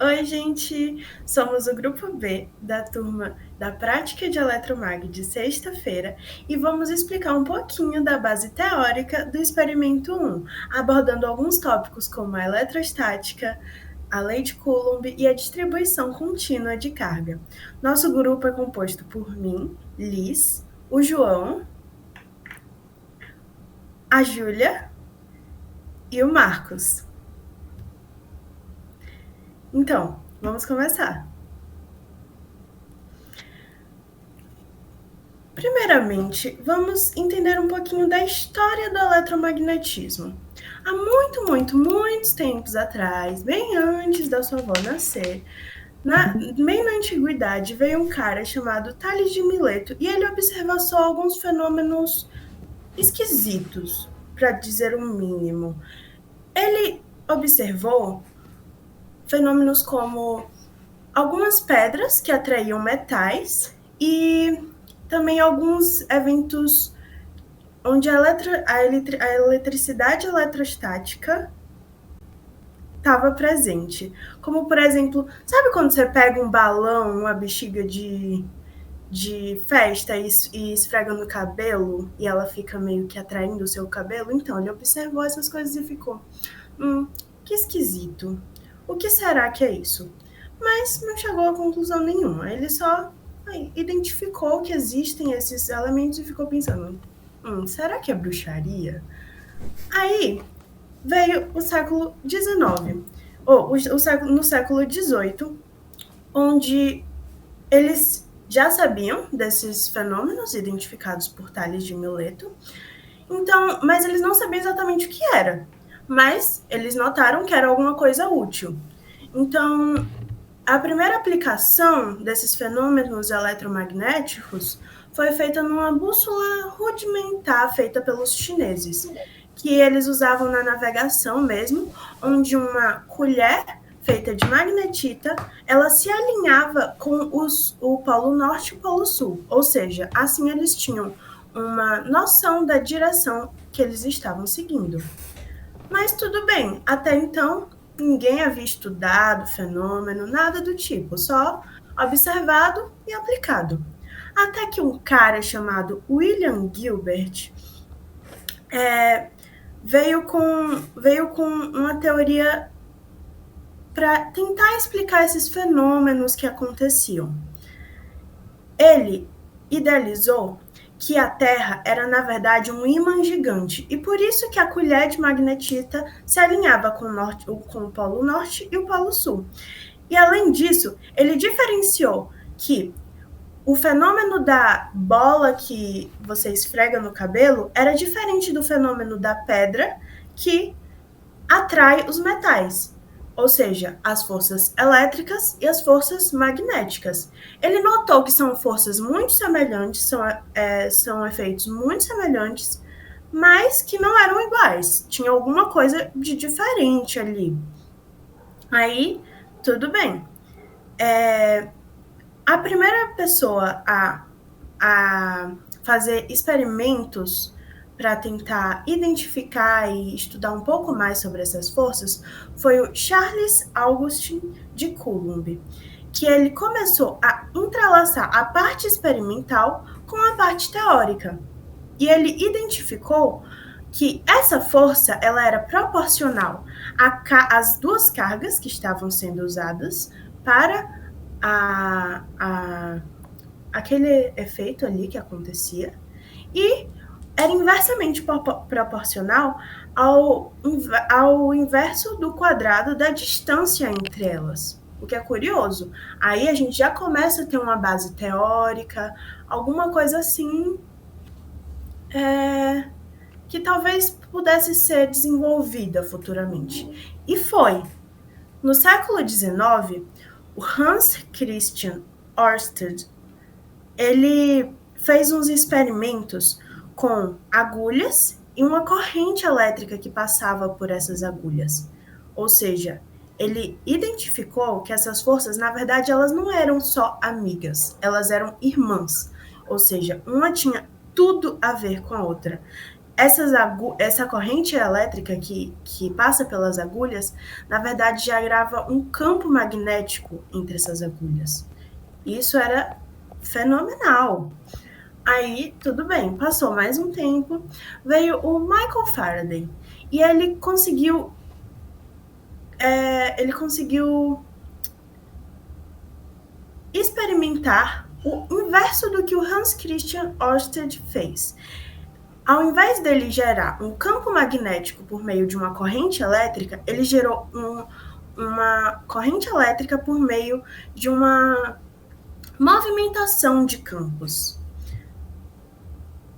Oi, gente! Somos o grupo B da turma da Prática de Eletromag de sexta-feira e vamos explicar um pouquinho da base teórica do experimento 1, abordando alguns tópicos como a eletrostática, a lei de Coulomb e a distribuição contínua de carga. Nosso grupo é composto por mim, Liz, o João, a Júlia e o Marcos. Então, vamos começar. Primeiramente, vamos entender um pouquinho da história do eletromagnetismo. Há muitos tempos atrás, bem antes da sua avó nascer, bem na antiguidade, veio um cara chamado Tales de Mileto e ele observou só alguns fenômenos esquisitos, para dizer o mínimo. Ele observou fenômenos como algumas pedras que atraíam metais e também alguns eventos onde a eletricidade eletrostática estava presente. Como, por exemplo, sabe quando você pega um balão, uma bexiga de festa e esfrega no cabelo e ela fica meio que atraindo o seu cabelo? Então, ele observou essas coisas e ficou, que esquisito. O que será que é isso? Mas não chegou a conclusão nenhuma. Ele só identificou que existem esses elementos e ficou pensando, será que é bruxaria? Aí veio o século XIX, no século XVIII, onde eles já sabiam desses fenômenos identificados por Tales de Mileto, então, mas eles não sabiam exatamente o que era, mas eles notaram que era alguma coisa útil. Então, a primeira aplicação desses fenômenos eletromagnéticos foi feita numa bússola rudimentar feita pelos chineses, que eles usavam na navegação mesmo, onde uma colher feita de magnetita, ela se alinhava com o polo norte e o polo sul, ou seja, assim eles tinham uma noção da direção que eles estavam seguindo. Mas tudo bem, até então ninguém havia estudado o fenômeno, nada do tipo, só observado e aplicado. Até que um cara chamado William Gilbert veio com uma teoria para tentar explicar esses fenômenos que aconteciam. Ele idealizou que a Terra era, na verdade, um ímã gigante, e por isso que a colher de magnetita se alinhava com o Polo Norte e o Polo Sul. E, além disso, ele diferenciou que o fenômeno da bola que você esfrega no cabelo era diferente do fenômeno da pedra que atrai os metais, ou seja, as forças elétricas e as forças magnéticas. Ele notou que são forças muito semelhantes, são efeitos muito semelhantes, mas que não eram iguais. Tinha alguma coisa de diferente ali. Aí, tudo bem. A primeira pessoa a fazer experimentos para tentar identificar e estudar um pouco mais sobre essas forças foi o Charles Augustin de Coulomb, que ele começou a entrelaçar a parte experimental com a parte teórica. E ele identificou que essa força ela era proporcional às duas cargas que estavam sendo usadas para aquele efeito ali que acontecia, e era inversamente proporcional ao inverso do quadrado da distância entre elas, o que é curioso. Aí a gente já começa a ter uma base teórica, alguma coisa assim, que talvez pudesse ser desenvolvida futuramente. E foi. No século XIX, o Hans Christian Ørsted, ele fez uns experimentos com agulhas e uma corrente elétrica que passava por essas agulhas. Ou seja, ele identificou que essas forças, na verdade, elas não eram só amigas, elas eram irmãs. Ou seja, uma tinha tudo a ver com a outra. essa corrente elétrica que passa pelas agulhas, na verdade, gerava um campo magnético entre essas agulhas. Isso era fenomenal. Aí, tudo bem, passou mais um tempo, veio o Michael Faraday e ele conseguiu experimentar o inverso do que o Hans Christian Ørsted fez. Ao invés dele gerar um campo magnético por meio de uma corrente elétrica, ele gerou uma corrente elétrica por meio de uma movimentação de campos.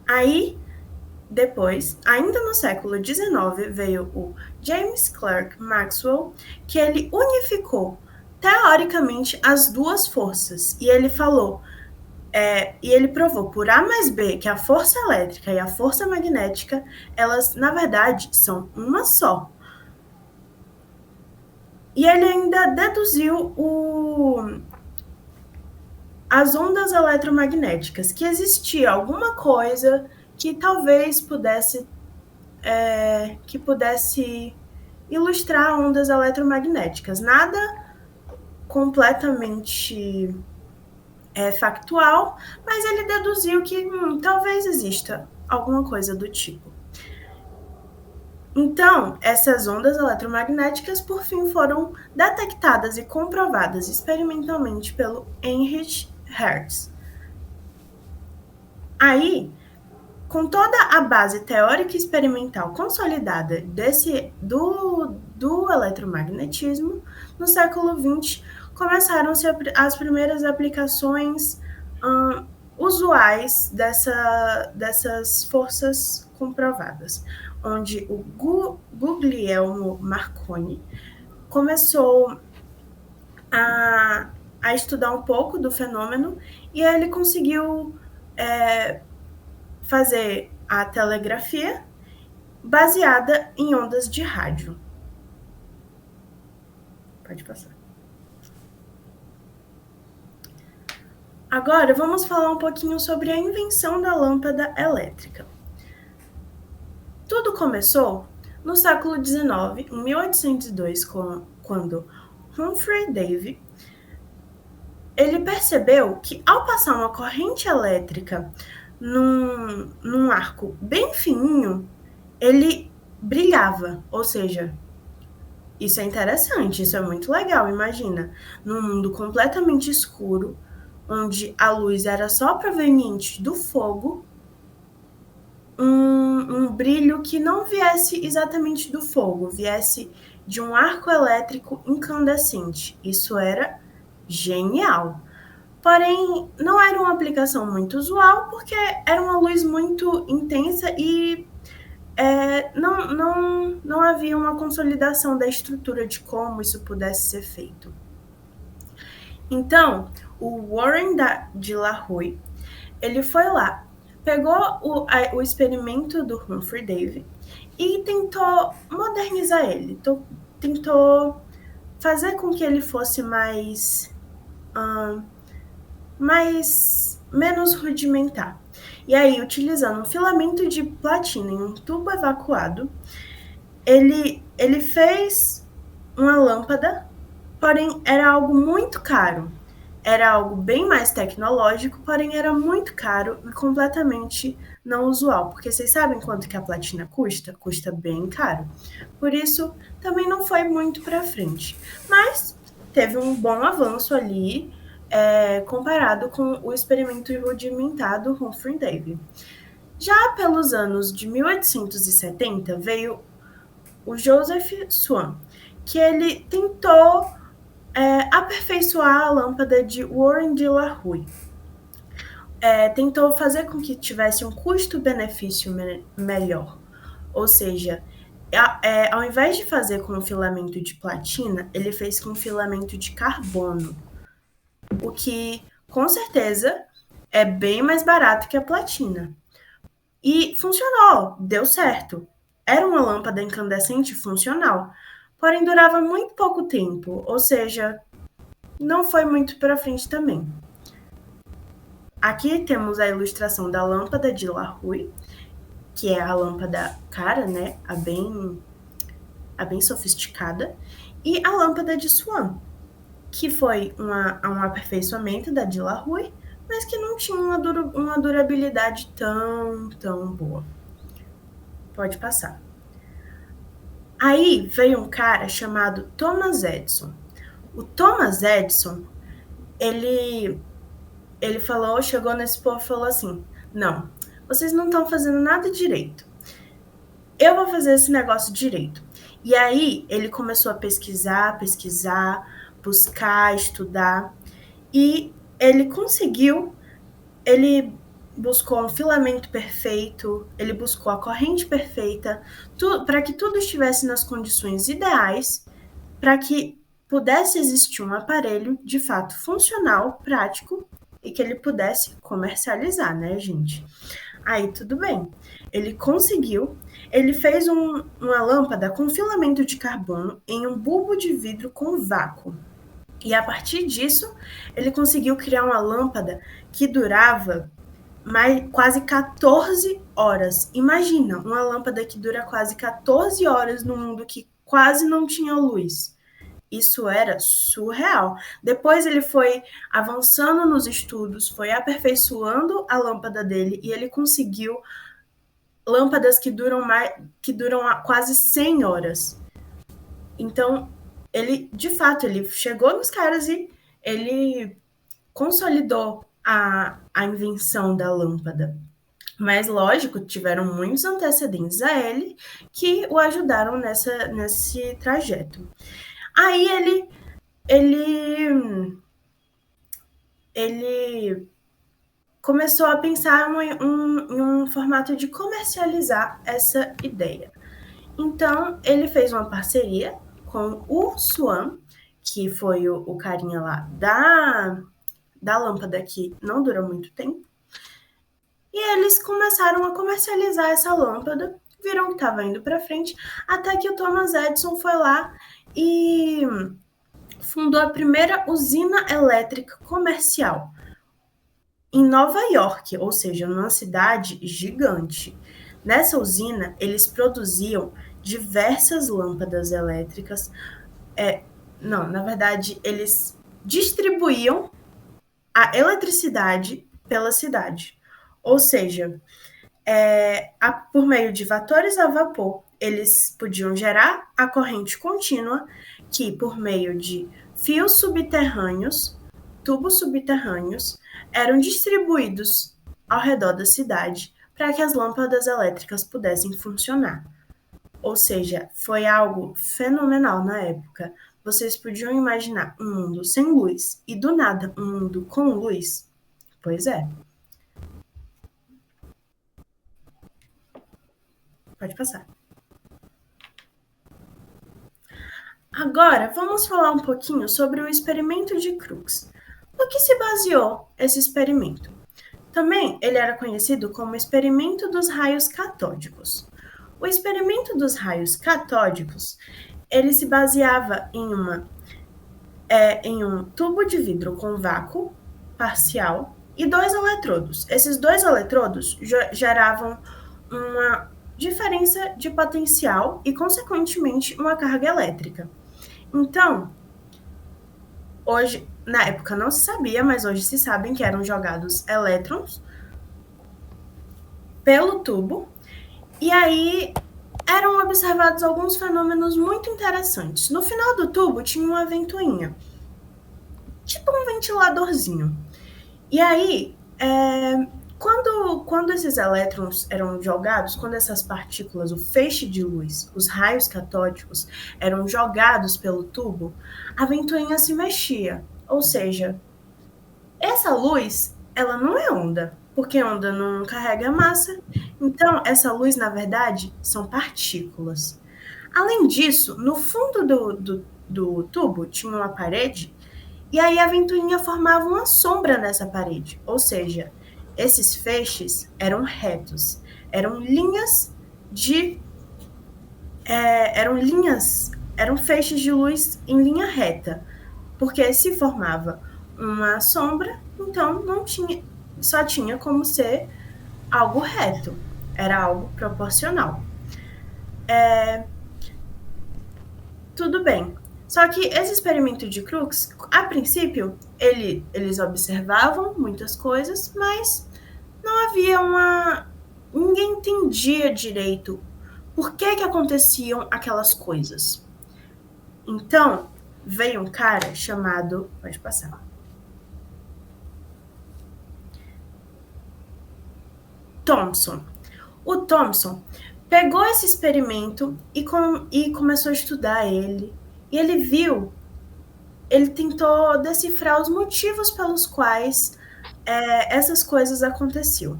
Aí, depois, ainda no século XIX, veio o James Clerk Maxwell, que ele unificou teoricamente as duas forças. E ele falou, e ele provou por A mais B que a força elétrica e a força magnética, elas, na verdade, são uma só. E ele ainda deduziu as ondas eletromagnéticas, que existia alguma coisa que talvez pudesse ilustrar ondas eletromagnéticas. Nada completamente factual, mas ele deduziu que talvez exista alguma coisa do tipo. Então, essas ondas eletromagnéticas, por fim, foram detectadas e comprovadas experimentalmente pelo Heinrich Hertz. Aí, com toda a base teórica e experimental consolidada do eletromagnetismo, no século XX começaram-se as primeiras aplicações usuais dessas forças comprovadas, onde o Guglielmo Marconi começou a estudar um pouco do fenômeno e ele conseguiu fazer a telegrafia baseada em ondas de rádio. Pode passar. Agora vamos falar um pouquinho sobre a invenção da lâmpada elétrica. Tudo começou no século XIX, em 1802, quando Humphrey Davy ele percebeu que ao passar uma corrente elétrica num arco bem fininho, ele brilhava, ou seja, isso é interessante, isso é muito legal, imagina, num mundo completamente escuro, onde a luz era só proveniente do fogo, um brilho que não viesse exatamente do fogo, viesse de um arco elétrico incandescente. Isso era genial. Porém, não era uma aplicação muito usual, porque era uma luz muito intensa e não havia uma consolidação da estrutura de como isso pudesse ser feito. Então, o Warren de La Rue, ele foi lá, pegou o experimento do Humphrey Davy e tentou modernizar ele, tentou fazer com que ele fosse menos rudimentar. E aí, utilizando um filamento de platina em um tubo evacuado, ele fez uma lâmpada, porém era algo muito caro. Era algo bem mais tecnológico, porém era muito caro e completamente não usual. Porque vocês sabem quanto que a platina custa? Custa bem caro. Por isso, também não foi muito para frente. Mas teve um bom avanço ali, comparado com o experimento rudimentar do Humphrey Davy. Já pelos anos de 1870, veio o Joseph Swan, que ele tentou aperfeiçoar a lâmpada de Warren de La Rue. Tentou fazer com que tivesse um custo-benefício melhor. Ou seja, ao invés de fazer com um filamento de platina, ele fez com um filamento de carbono. O que, com certeza, é bem mais barato que a platina. E funcionou, deu certo. Era uma lâmpada incandescente funcional, porém durava muito pouco tempo, ou seja, não foi muito para frente também. Aqui temos a ilustração da lâmpada de La Rue, que é a lâmpada cara, né, a bem sofisticada, e a lâmpada de Swan, que foi um aperfeiçoamento da de La Rue, mas que não tinha uma durabilidade tão boa. Pode passar. Aí veio um cara chamado Thomas Edison. O Thomas Edison, ele falou, chegou nesse povo e falou assim: não, vocês não estão fazendo nada direito. Eu vou fazer esse negócio direito. E aí ele começou a pesquisar, buscar, estudar, e ele conseguiu, ele buscou um filamento perfeito, ele buscou a corrente perfeita, para que tudo estivesse nas condições ideais, para que pudesse existir um aparelho de fato funcional, prático, e que ele pudesse comercializar, né, gente? Aí tudo bem. Ele conseguiu, ele fez uma lâmpada com filamento de carbono em um bulbo de vidro com vácuo. E a partir disso, ele conseguiu criar uma lâmpada que durava quase 14 horas. Imagina, uma lâmpada que dura quase 14 horas num mundo que quase não tinha luz. Isso era surreal. Depois ele foi avançando nos estudos, foi aperfeiçoando a lâmpada dele e ele conseguiu lâmpadas que duram quase 100 horas. Então, ele, de fato, ele chegou nos caras e ele consolidou a invenção da lâmpada. Mas, lógico, tiveram muitos antecedentes a ele que o ajudaram nesse trajeto. Aí ele começou a pensar em um formato de comercializar essa ideia. Então, ele fez uma parceria com o Swan, que foi o carinha lá da lâmpada que não dura muito tempo, e eles começaram a comercializar essa lâmpada, viram que estava indo para frente, até que o Thomas Edison foi lá e fundou a primeira usina elétrica comercial em Nova York, ou seja, numa cidade gigante. Nessa usina, eles produziam diversas lâmpadas elétricas. Na verdade, eles distribuíam a eletricidade pela cidade. Ou seja, por meio de vatores a vapor, eles podiam gerar a corrente contínua, que por meio de fios subterrâneos, tubos subterrâneos, eram distribuídos ao redor da cidade para que as lâmpadas elétricas pudessem funcionar. Ou seja, foi algo fenomenal na época. Vocês podiam imaginar um mundo sem luz e do nada um mundo com luz? Pois é. Pode passar. Agora, vamos falar um pouquinho sobre o experimento de Crookes. No que se baseou esse experimento? Também ele era conhecido como experimento dos raios catódicos. O experimento dos raios catódicos, ele se baseava em um tubo de vidro com vácuo parcial e 2 eletrodos. Esses 2 eletrodos geravam uma diferença de potencial e, consequentemente, uma carga elétrica. Então, hoje, na época não se sabia, mas hoje se sabem que eram jogados elétrons pelo tubo, e aí eram observados alguns fenômenos muito interessantes. No final do tubo tinha uma ventoinha, tipo um ventiladorzinho. E aí, quando esses elétrons eram jogados, quando essas partículas, o feixe de luz, os raios catódicos, eram jogados pelo tubo, a ventoinha se mexia. Ou seja, essa luz, ela não é onda, porque onda não carrega massa. Então, essa luz, na verdade, são partículas. Além disso, no fundo do tubo tinha uma parede, e aí a ventoinha formava uma sombra nessa parede. Ou seja, esses feixes eram retos, eram feixes de luz em linha reta, porque se formava uma sombra, então só tinha como ser algo reto. era algo proporcional. Tudo bem. Só que esse experimento de Crookes, a princípio, eles observavam muitas coisas, mas não havia uma. Ninguém entendia direito por que aconteciam aquelas coisas. Então, veio um cara chamado. Pode passar. Thomson. O Thomson pegou esse experimento e começou a estudar ele. E ele tentou decifrar os motivos pelos quais essas coisas aconteciam.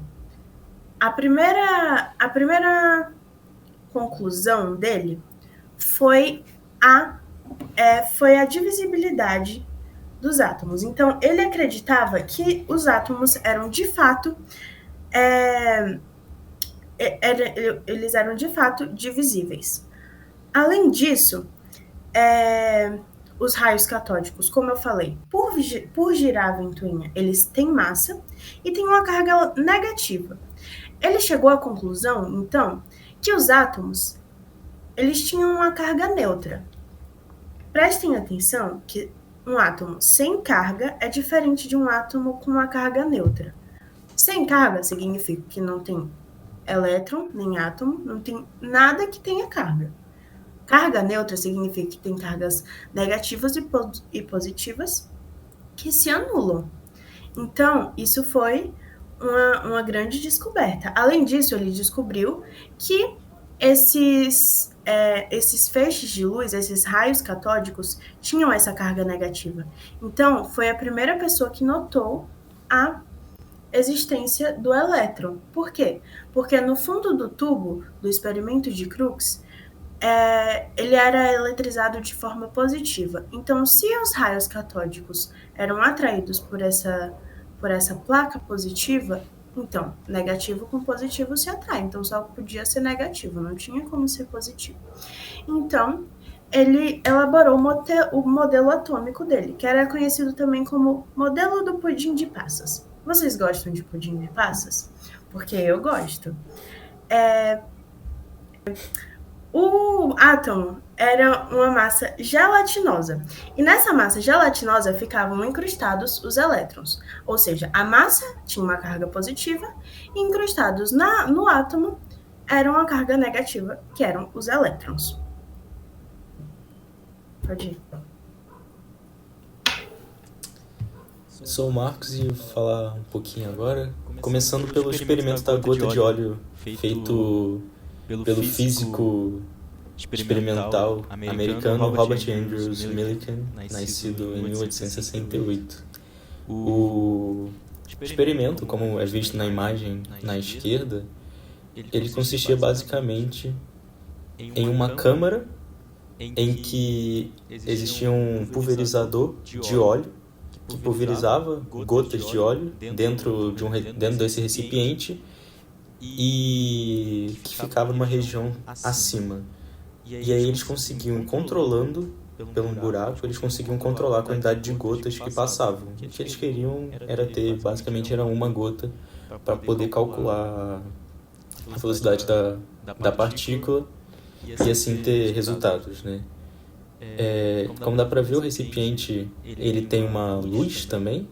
A primeira conclusão dele foi a divisibilidade dos átomos. Então, ele acreditava que os átomos eram de fato eles eram de fato divisíveis. Além disso, os raios catódicos, como eu falei, por girar a ventoinha, eles têm massa e têm uma carga negativa. Ele chegou à conclusão, então, que os átomos eles tinham uma carga neutra. Prestem atenção que um átomo sem carga é diferente de um átomo com uma carga neutra. Sem carga significa que não tem elétron, nem átomo, não tem nada que tenha carga. Carga neutra significa que tem cargas negativas e positivas que se anulam. Então, isso foi uma grande descoberta. Além disso, ele descobriu que esses feixes de luz, esses raios catódicos, tinham essa carga negativa. Então, foi a primeira pessoa que notou a existência do elétron. Por quê? Porque no fundo do tubo do experimento de Crookes, ele era eletrizado de forma positiva. Então, se os raios catódicos eram atraídos por essa placa positiva, então, negativo com positivo se atrai. Então, só podia ser negativo, não tinha como ser positivo. Então, ele elaborou o modelo atômico dele, que era conhecido também como modelo do pudim de passas. Vocês gostam de pudim de passas? Porque eu gosto. O átomo era uma massa gelatinosa. E nessa massa gelatinosa ficavam incrustados os elétrons. Ou seja, a massa tinha uma carga positiva e incrustados no átomo era uma carga negativa, que eram os elétrons. Pode ir. Sou o Marcos e vou falar um pouquinho agora, começando pelo experimento da gota de óleo feito pelo físico experimental americano Robert Andrews Millikan, nascido em 1868. O experimento, como é visto na imagem na esquerda, ele consistia basicamente em uma câmara em que existia um pulverizador de óleo que pulverizava gotas de óleo dentro desse recipiente e que ficava numa região acima. E aí eles conseguiam, controlando pelo buraco, eles conseguiam controlar a quantidade de gotas que passavam. O que eles queriam basicamente era uma gota para poder calcular a velocidade da partícula e assim ter resultados, né? Como dá para ver, o recipiente ele tem uma luz também,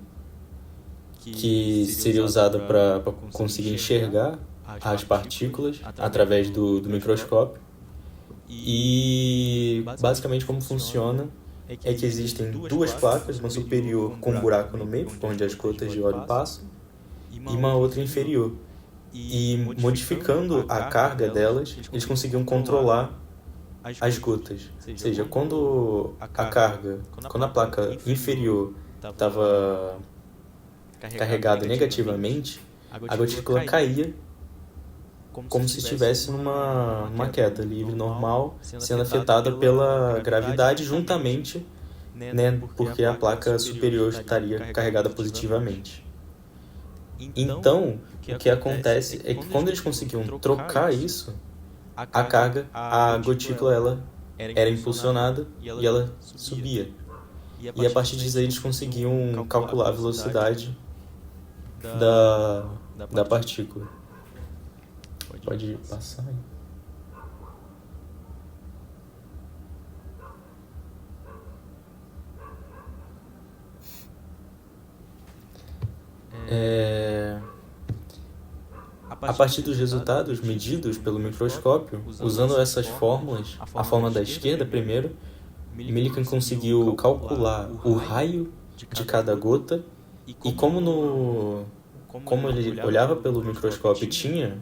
que seria usada para conseguir enxergar as partículas através do microscópio. E basicamente como funciona é que existem duas placas, uma superior com um buraco no meio, onde as gotas de óleo passam, e uma outra inferior. E modificando a carga delas, eles conseguiam controlar as gotas. Ou seja, quando a placa inferior estava carregada negativamente, a gotícula caía como se estivesse numa queda livre normal, sendo afetada pela gravidade juntamente, né, porque a placa superior estaria carregada positivamente. Então, o que acontece é que quando eles conseguiam trocar isso, a gotícula ela era impulsionada e ela subia. E a partir disso eles conseguiam calcular a velocidade da partícula. Pode passar aí. A partir dos resultados medidos pelo microscópio, usando essas fórmulas, a fórmula da esquerda primeiro, Millikan conseguiu calcular o raio de cada gota e como ele olhava pelo microscópio e tinha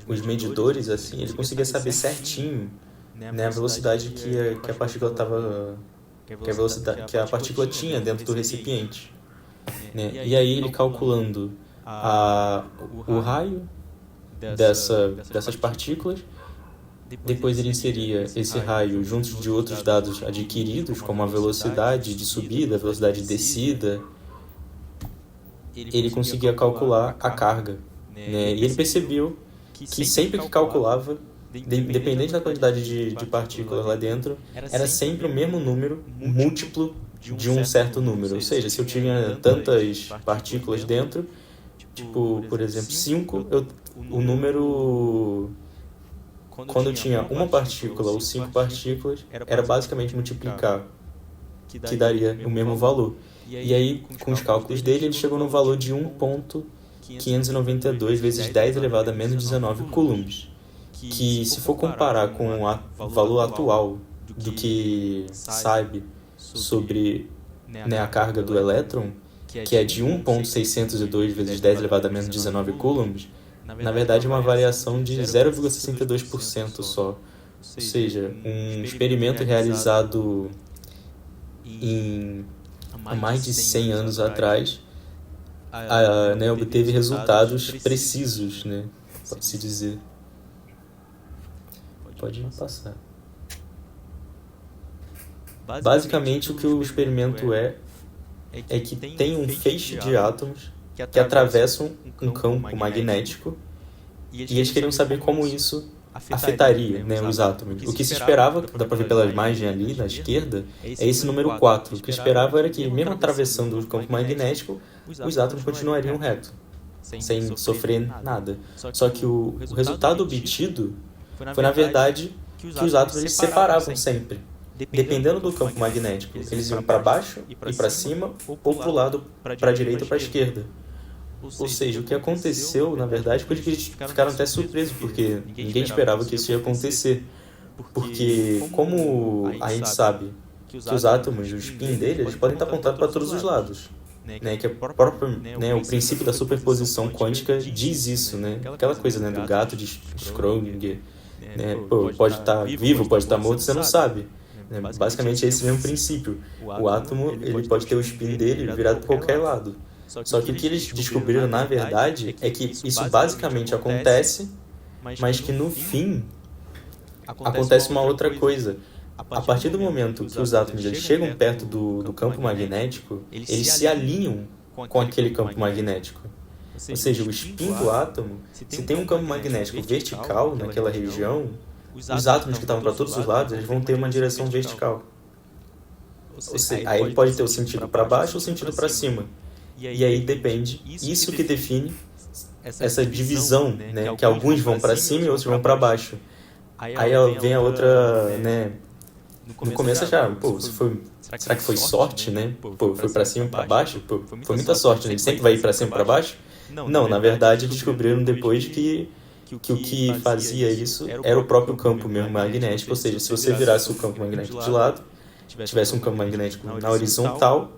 os medidores, assim, ele conseguia saber certinho, né, a velocidade que a partícula que a partícula tinha dentro do recipiente, né? E aí ele calculando o raio dessas partículas, depois ele inseria esse raio junto de outros dados adquiridos, como a velocidade de subida, a velocidade de descida. Ele conseguia calcular a carga, né? E ele percebeu que sempre que calculava, independente da quantidade de partículas lá dentro, era sempre o mesmo número múltiplo de um certo número. Ou seja, se eu tinha tantas partículas dentro, tipo, por exemplo, 5, o número... Quando eu tinha uma partícula ou 5 partículas, era basicamente multiplicar, que daria o mesmo valor. E aí, com os cálculos dele, ele chegou no valor de 1,592 vezes 10 elevado a menos 19 coulombs, que, se for comparar com o valor atual do que sabe sobre, né, a carga do elétron, que é de 1,602 vezes 10 elevado a menos 19 coulombs, na verdade é uma variação de 0,62% só. Ou seja, um experimento realizado há mais de 100 anos atrás, né, obteve resultados precisos, né, pode-se dizer. Pode passar. Basicamente, o que o experimento é que tem um feixe de átomos que atravessam um campo magnético e eles queriam saber como isso afetaria, né, os átomos. O que se esperava, dá para ver pela imagem ali na esquerda, é esse número 4. O que esperava era que, mesmo atravessando o campo magnético, os átomos continuariam retos, sem sofrer nada. Só que o resultado obtido foi, na verdade, que os átomos eles se separavam sempre. Dependendo do campo magnético, eles iam para baixo e para cima, ou para o lado, para a direita ou para a esquerda. Ou seja, o que aconteceu, na verdade, foi que eles ficaram até surpresos, porque ninguém esperava que isso ia acontecer. Porque, como a gente sabe que os átomos, o spin deles, eles podem estar apontados para todos os lados, né? Que né, o princípio da superposição quântica diz isso, né? Aquela coisa, né, do gato de Schrödinger, né? Pô, pode estar vivo, pode estar morto, você não sabe. Basicamente é esse mesmo princípio. O átomo ele pode ter o spin dele virado para qualquer lado. Só que o que eles descobriram, na verdade, é que isso basicamente acontece, mas que no fim acontece uma outra coisa. A partir do momento que os átomos eles chegam perto do campo magnético, eles se alinham com aquele campo magnético. Ou seja, o spin do átomo, se tem um campo magnético vertical naquela região, os átomos que estavam para todos os lados eles vão ter uma direção vertical. Ou seja, aí ele pode ter o sentido para baixo ou o sentido para cima. E aí depende, isso que define essa divisão, né? Que alguns vão para cima e outros vão para baixo. Aí vem a outra, né? No começo acharam, pô, será que foi sorte, né? Pô, foi para cima e para baixo? Pô, foi muita sorte, né? Ele sempre vai ir para cima e para baixo? Não, na verdade descobriram depois que o que fazia isso era o próprio campo mesmo magnético. Ou seja, se você virasse o campo magnético de lado, tivesse um campo magnético na horizontal,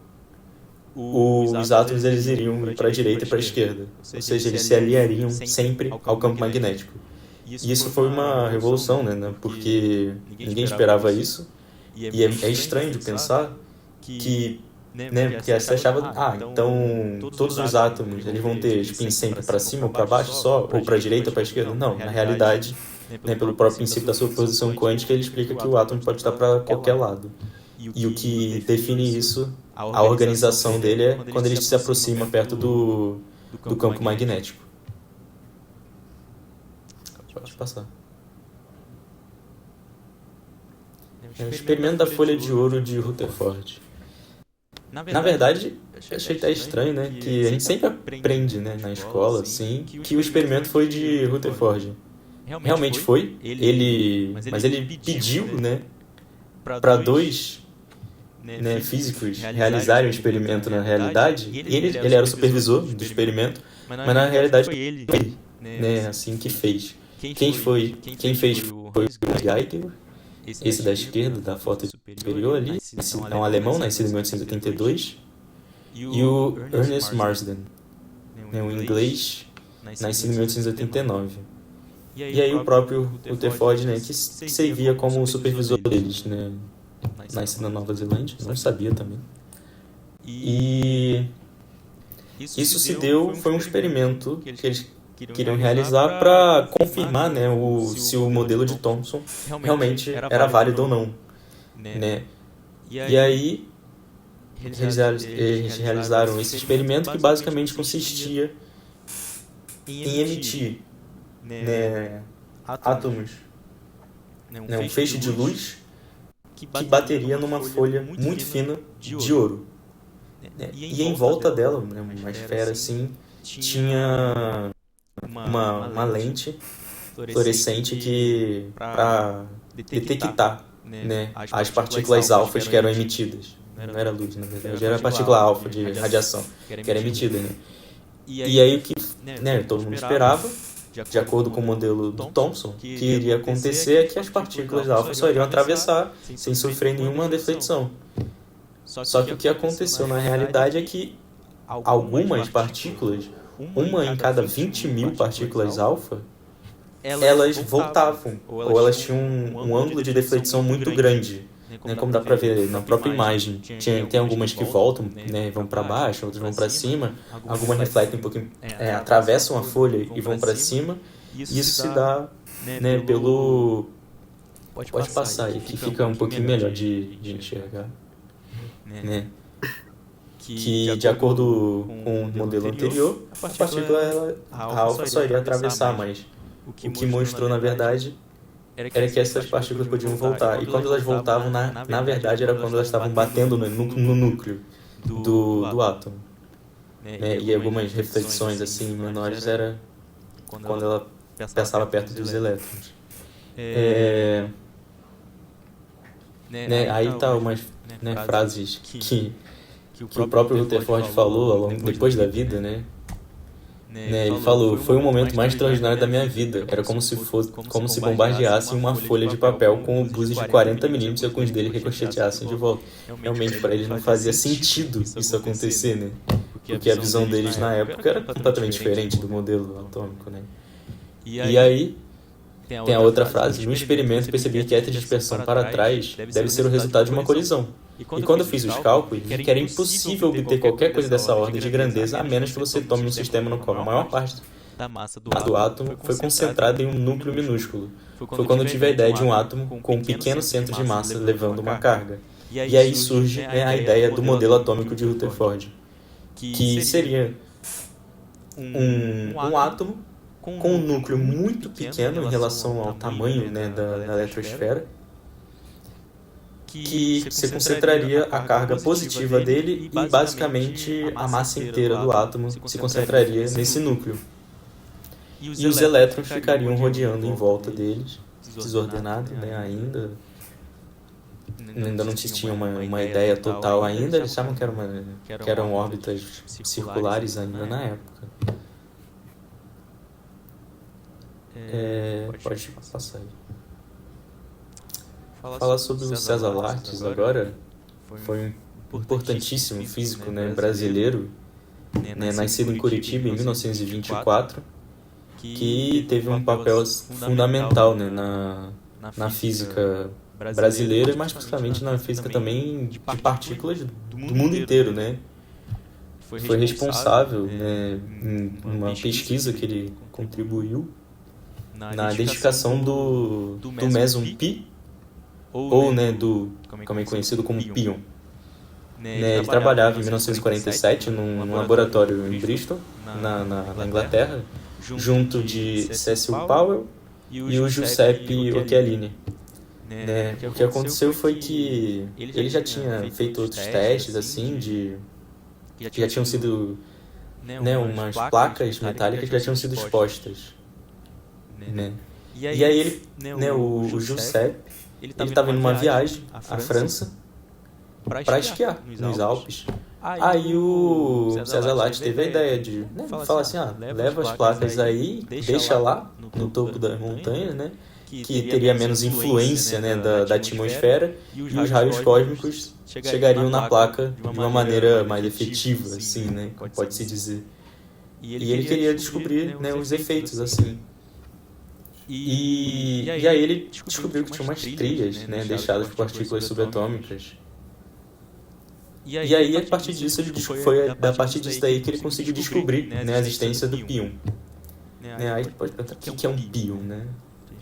os átomos eles iriam para a direita e para a esquerda. Ou seja, eles se aliariam sempre ao campo magnético. E isso foi uma revolução, né? Porque ninguém esperava isso. E é estranho de pensar que, né? Porque você achava, então todos os átomos eles vão ter spin sempre para cima ou para baixo só, ou para a direita ou para a esquerda. Não, na realidade, né, pelo próprio princípio da superposição quântica, ele explica que o átomo pode estar para qualquer lado. E o que define isso, a organização dele, é quando ele se aproxima perto do campo magnético. Pode passar. É o experimento da folha de ouro de Rutherford. Na verdade, achei até estranho, né? Que a gente sempre aprende, né, na escola, assim, que o experimento foi de Rutherford. realmente foi. Mas ele pediu, né, para dois, né, físicos realizarem o experimento na realidade. Ele era o supervisor do experimento, mas na realidade foi ele, né, assim, que fez. Quem fez foi o Geiger, esse da esquerda, da foto superior ali, é um alemão, nascido em 1882, e o Ernest Marsden, né, um inglês, nascido em 1889. E aí o próprio Rutherford, né, que servia como supervisor deles, né, nascido na Nova Zelândia, não sabia também. E isso foi um experimento que eles queriam realizar para confirmar, né, se o modelo de Thomson realmente era válido ou não, né. E aí eles realizaram esse experimento que basicamente consistia em emitir, né, átomos, né, um feixe de luz que bateria numa folha muito fina de ouro, né. E em volta dela, né, uma esfera assim, tinha uma lente fluorescente que para detectar, né, as partículas alfas que eram emitidas. Não era luz, na verdade, era a partícula alfa de radiação que era emitida, né. E aí o que, né, todo mundo esperava, de acordo com o modelo do Thomson, que iria acontecer é que as partículas alfa só iriam atravessar sem sofrer nenhuma deflexão. Só que o que aconteceu na realidade é que algumas partículas, uma em cada 20.000 partículas alfa, elas voltavam, ou elas tinham um ângulo de deflexão muito grande, né, como dá para ver na própria imagem. Tem algumas que voltam, né, vão para baixo, outras vão para cima, algumas refletem um pouquinho, atravessam a folha e vão para cima. Isso se dá, né, pelo... Pode passar aí, que fica um pouquinho melhor de enxergar, né? Que, de acordo com o modelo anterior, a partícula a alfa só iria atravessar, mas o que mostrou, na verdade, era que essas partículas podiam voltar. E quando elas voltavam, na verdade, era quando elas estavam batendo no núcleo do átomo. Né? E algumas reflexões assim menores era quando ela passava perto dos elétrons. Né? Aí tá umas, né, frases que o próprio Rutherford falou depois da vida, né? Ele falou: foi o momento mais extraordinário da minha vida. Era como se bombardeassem uma folha de papel com obuses de 40mm e alguns deles ricocheteassem de volta. Realmente, para eles não fazia sentido isso acontecer, né? Porque a visão deles na época era completamente diferente do modelo atômico, né? E aí tem a outra frase: no experimento percebi que a dispersão para trás deve ser o resultado de uma colisão. E quando eu fiz os cálculos, vi que era impossível obter qualquer coisa dessa ordem de grandeza a menos que você tome um sistema no qual a maior parte da massa do átomo foi concentrada em um núcleo minúsculo. Foi quando eu tive a ideia de um átomo com um pequeno centro de massa levando uma carga. E aí surge, né, a ideia do modelo atômico de Rutherford, que seria um átomo com um núcleo muito pequeno em relação ao tamanho, né, da eletrosfera, que se concentraria a carga positiva dele e basicamente a massa inteira do átomo se concentraria nesse núcleo. E os elétrons ficariam rodeando em volta deles, desordenado, né, ainda não se tinha uma ideia total ainda, eles achavam que eram órbitas circulares ainda na época. Pode passar aí. Falar sobre o César Lattes agora. Foi um importantíssimo físico, né, brasileiro, né, nascido em Curitiba em 1924, que teve um papel fundamental, né, na física brasileira, mas principalmente na física também de partículas do mundo inteiro, né? Foi responsável, né, em uma pesquisa que ele contribuiu na identificação do meson π, ou, né, como é conhecido como pion. Né, ele trabalhava em 1947 num laboratório em Bristol, na Inglaterra, junto de Cecil Powell e o Giuseppe Occhialini. Né, o que aconteceu foi que ele já tinha feito outros testes assim, que já tinham sido, né, umas placas metálicas que já tinham sido expostas, né? E aí ele, né, o Giuseppe, ele estava indo numa viagem à França para esquiar nos Alpes. Aí o César Lattes teve a ideia de, né, falar assim, leva as placas aí, deixa lá no topo das montanhas, né, que teria menos influência, né, da atmosfera, e os raios cósmicos chegariam na placa de uma maneira mais efetiva, assim, né, pode-se dizer. E ele queria descobrir, né, os efeitos, assim. E aí ele descobriu que tinha umas trilhas, né, deixadas por partículas subatômicas. E aí, a partir disso, foi a partir disso daí que ele conseguiu descobrir, né, a existência do pion. Né, aí pode perguntar o que é um pion, né?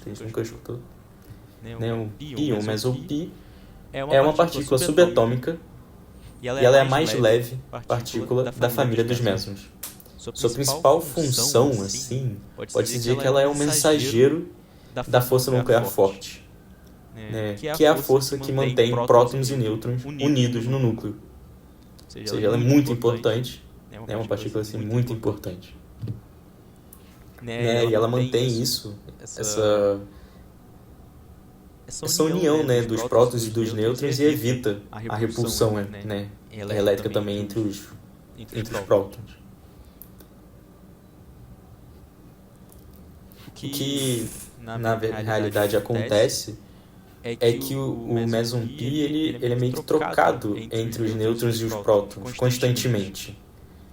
A gente nunca escutou. Né, um pion, mas o pi é uma partícula subatômica e ela é a mais leve partícula da família dos mesons. Sua principal função, assim, pode-se dizer que ela é um mensageiro da força nuclear forte, né, que é a força que mantém prótons e nêutrons unidos no núcleo. Ou seja, ela é muito importante, é uma partícula assim, muito importante. Né, e ela mantém isso, essa união, né, dos prótons e dos nêutrons, e evita a repulsão, né, elétrica também entre os prótons. O que na realidade acontece é que o meson pi ele é meio que trocado entre os nêutrons e os prótons constantemente.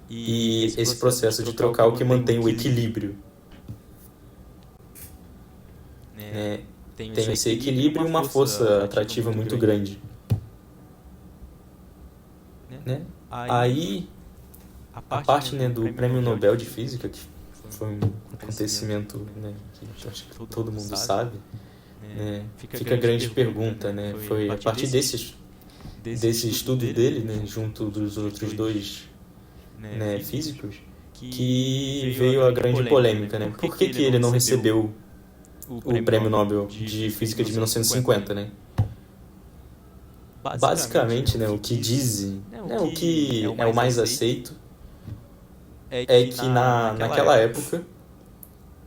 E esse processo de trocar é o que mantém o equilíbrio. Tem esse equilíbrio e uma força atrativa muito grande. Né? Aí, a parte, né, do Prêmio Nobel de Física, que foi um acontecimento, né, que acho que todo mundo sabe, né, fica a grande pergunta, né? Foi a partir desse estudo dele, né, junto dos outros dois, né, físicos, que veio a grande polêmica, né? Por que ele não recebeu o Prêmio Nobel de Física de 1950, né? Basicamente, né, o que dizem, né, o que é o mais aceito é que naquela época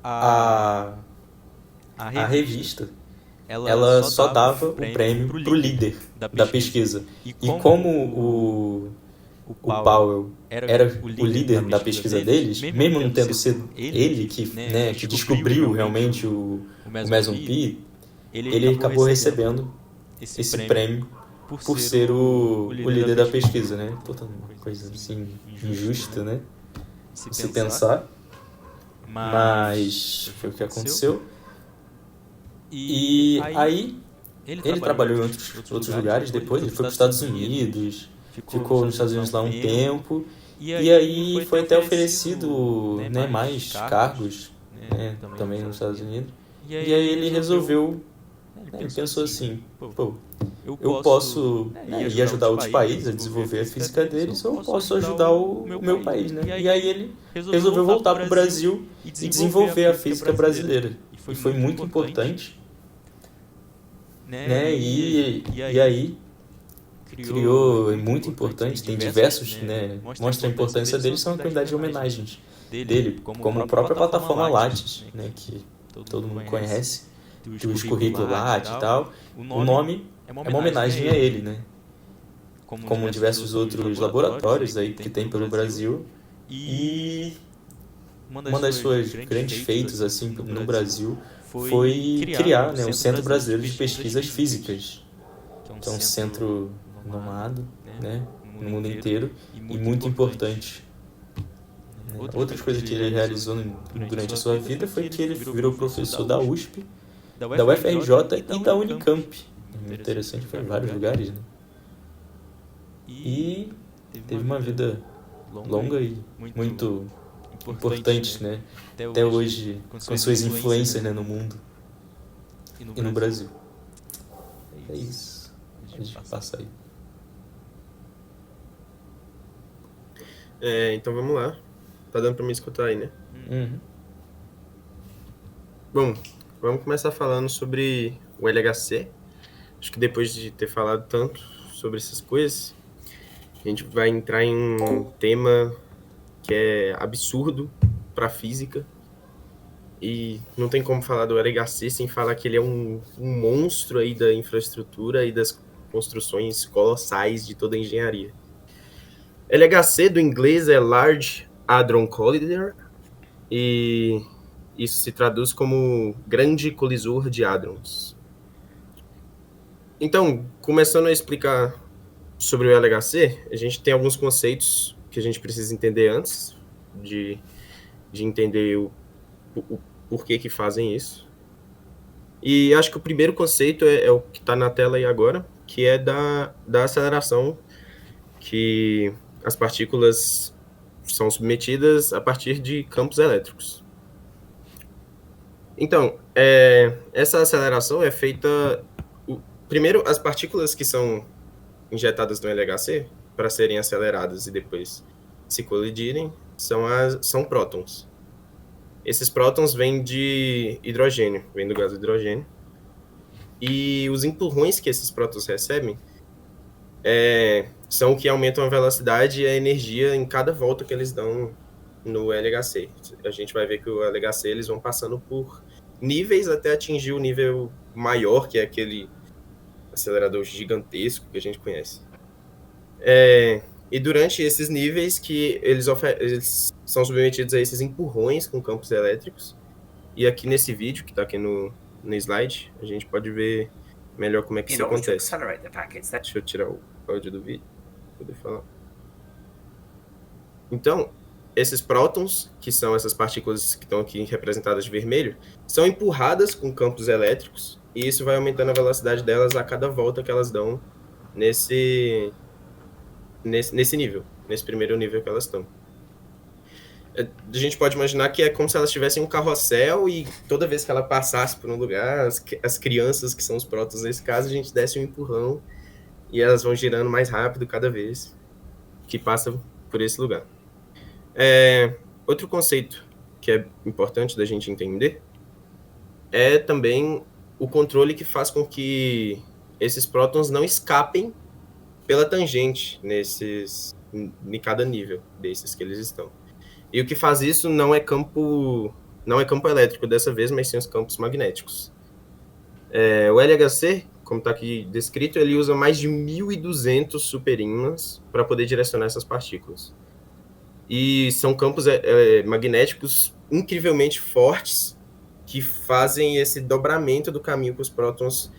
a revista ela só dava o prêmio para o líder da pesquisa. E como o Powell era o líder da pesquisa deles, mesmo não tendo sido ele que, né, que descobriu realmente o meson pi, ele acabou recebendo esse prêmio por ser o líder da pesquisa, né? Puta, uma coisa assim injusta, né? Se pensar. Mas foi o que aconteceu. E aí ele trabalhou em outros lugares depois, ele foi para os Estados Unidos, ficou nos Estados Unidos lá um tempo, e aí foi até oferecido, né, mais cargos, né, também nos Estados Unidos. E aí ele resolveu, né, ele pensou assim, pô, eu posso, né, ir ajudar outros países a desenvolver a física deles, ou eu posso ajudar o meu país, né? E aí ele resolveu voltar para o Brasil e desenvolver a física brasileira. E foi muito importante, né? E aí criou, é muito importante, tem diversos, né? Mostra a importância dele, são a quantidade de homenagens dele, como a própria plataforma Lattes, né? Que todo mundo conhece, os currículos Lattes e tal. O nome é uma homenagem a ele, né? Como diversos outros laboratórios aí que tem pelo Brasil. E uma das suas grandes feitos assim no Brasil foi criar, né, o Centro Brasileiro de Pesquisas Físicas, que é um centro renomado, né, no mundo inteiro e muito importante. Outras coisas que ele realizou durante a sua vida foi que ele virou professor da USP, da UFRJ e da Unicamp. Interessante, foi em vários lugares, né? E teve uma vida longa e muito importante, né? Até hoje, com suas influências, né, no mundo e no Brasil. É isso. A gente passa aí. Então vamos lá. Tá dando pra me escutar aí, né? Uhum. Bom, vamos começar falando sobre o LHC. Acho que depois de ter falado tanto sobre essas coisas, a gente vai entrar em um tema que é absurdo para a física, E não tem como falar do LHC sem falar que ele é um monstro aí da infraestrutura e das construções colossais de toda a engenharia. LHC do inglês é Large Hadron Collider, e isso se traduz como grande colisor de hadrons. Então, começando a explicar sobre o LHC, a gente tem alguns conceitos que a gente precisa entender antes de entender o porquê que fazem isso. E acho que o primeiro conceito é o que está na tela aí agora, que é da aceleração, que as partículas são submetidas a partir de campos elétricos. Então, essa aceleração é feita... Primeiro, as partículas que são injetadas no LHC, para serem aceleradas e depois se colidirem, são prótons. Esses prótons vêm de hidrogênio, vêm do gás de hidrogênio. E os empurrões que esses prótons recebem são o que aumentam a velocidade e a energia em cada volta que eles dão no LHC. A gente vai ver que o LHC eles vão passando por níveis até atingir o nível maior, que é aquele acelerador gigantesco que a gente conhece. E durante esses níveis que eles são submetidos a esses empurrões com campos elétricos. E aqui nesse vídeo, que está aqui no slide, a gente pode ver melhor como é que isso acontece. Deixa eu tirar o áudio do vídeo para poder falar. Então, esses prótons, que são essas partículas que estão aqui representadas de vermelho, são empurradas com campos elétricos, e isso vai aumentando a velocidade delas a cada volta que elas dão nesse nível, nesse primeiro nível que elas estão. A gente pode imaginar que é como se elas tivessem um carrossel e toda vez que ela passasse por um lugar, as crianças, que são os prótons nesse caso, a gente desse um empurrão e elas vão girando mais rápido cada vez que passa por esse lugar. Outro conceito que é importante da gente entender é também o controle que faz com que esses prótons não escapem pela tangente em cada nível desses que eles estão. E o que faz isso não é campo elétrico dessa vez, mas sim os campos magnéticos. O LHC, como está aqui descrito, ele usa mais de 1.200 superímãs para poder direcionar essas partículas. E são campos magnéticos incrivelmente fortes que fazem esse dobramento do caminho que os prótons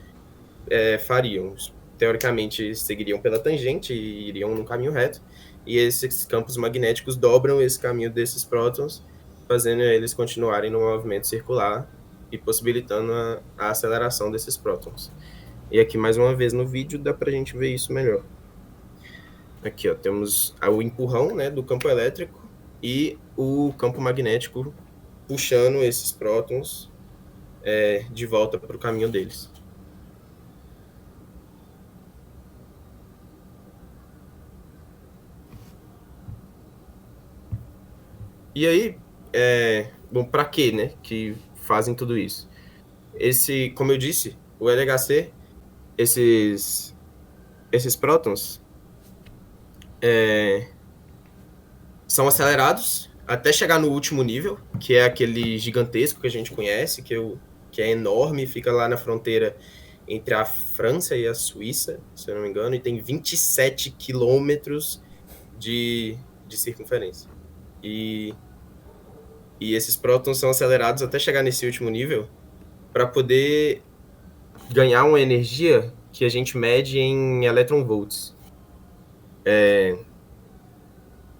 fariam. Teoricamente, seguiriam pela tangente e iriam num caminho reto. E esses campos magnéticos dobram esse caminho desses prótons, fazendo eles continuarem no movimento circular e possibilitando a aceleração desses prótons. E aqui, mais uma vez, no vídeo, dá para a gente ver isso melhor. Aqui, ó, temos o empurrão, né, do campo elétrico e o campo magnético puxando esses prótons de volta para o caminho deles. E aí, bom, para quê, né, que fazem tudo isso? Como eu disse, o LHC, esses prótons são acelerados até chegar no último nível, que é aquele gigantesco que a gente conhece, que é enorme, fica lá na fronteira entre a França e a Suíça, se eu não me engano, e tem 27 quilômetros de circunferência. E esses prótons são acelerados até chegar nesse último nível para poder ganhar uma energia que a gente mede em electronvolts.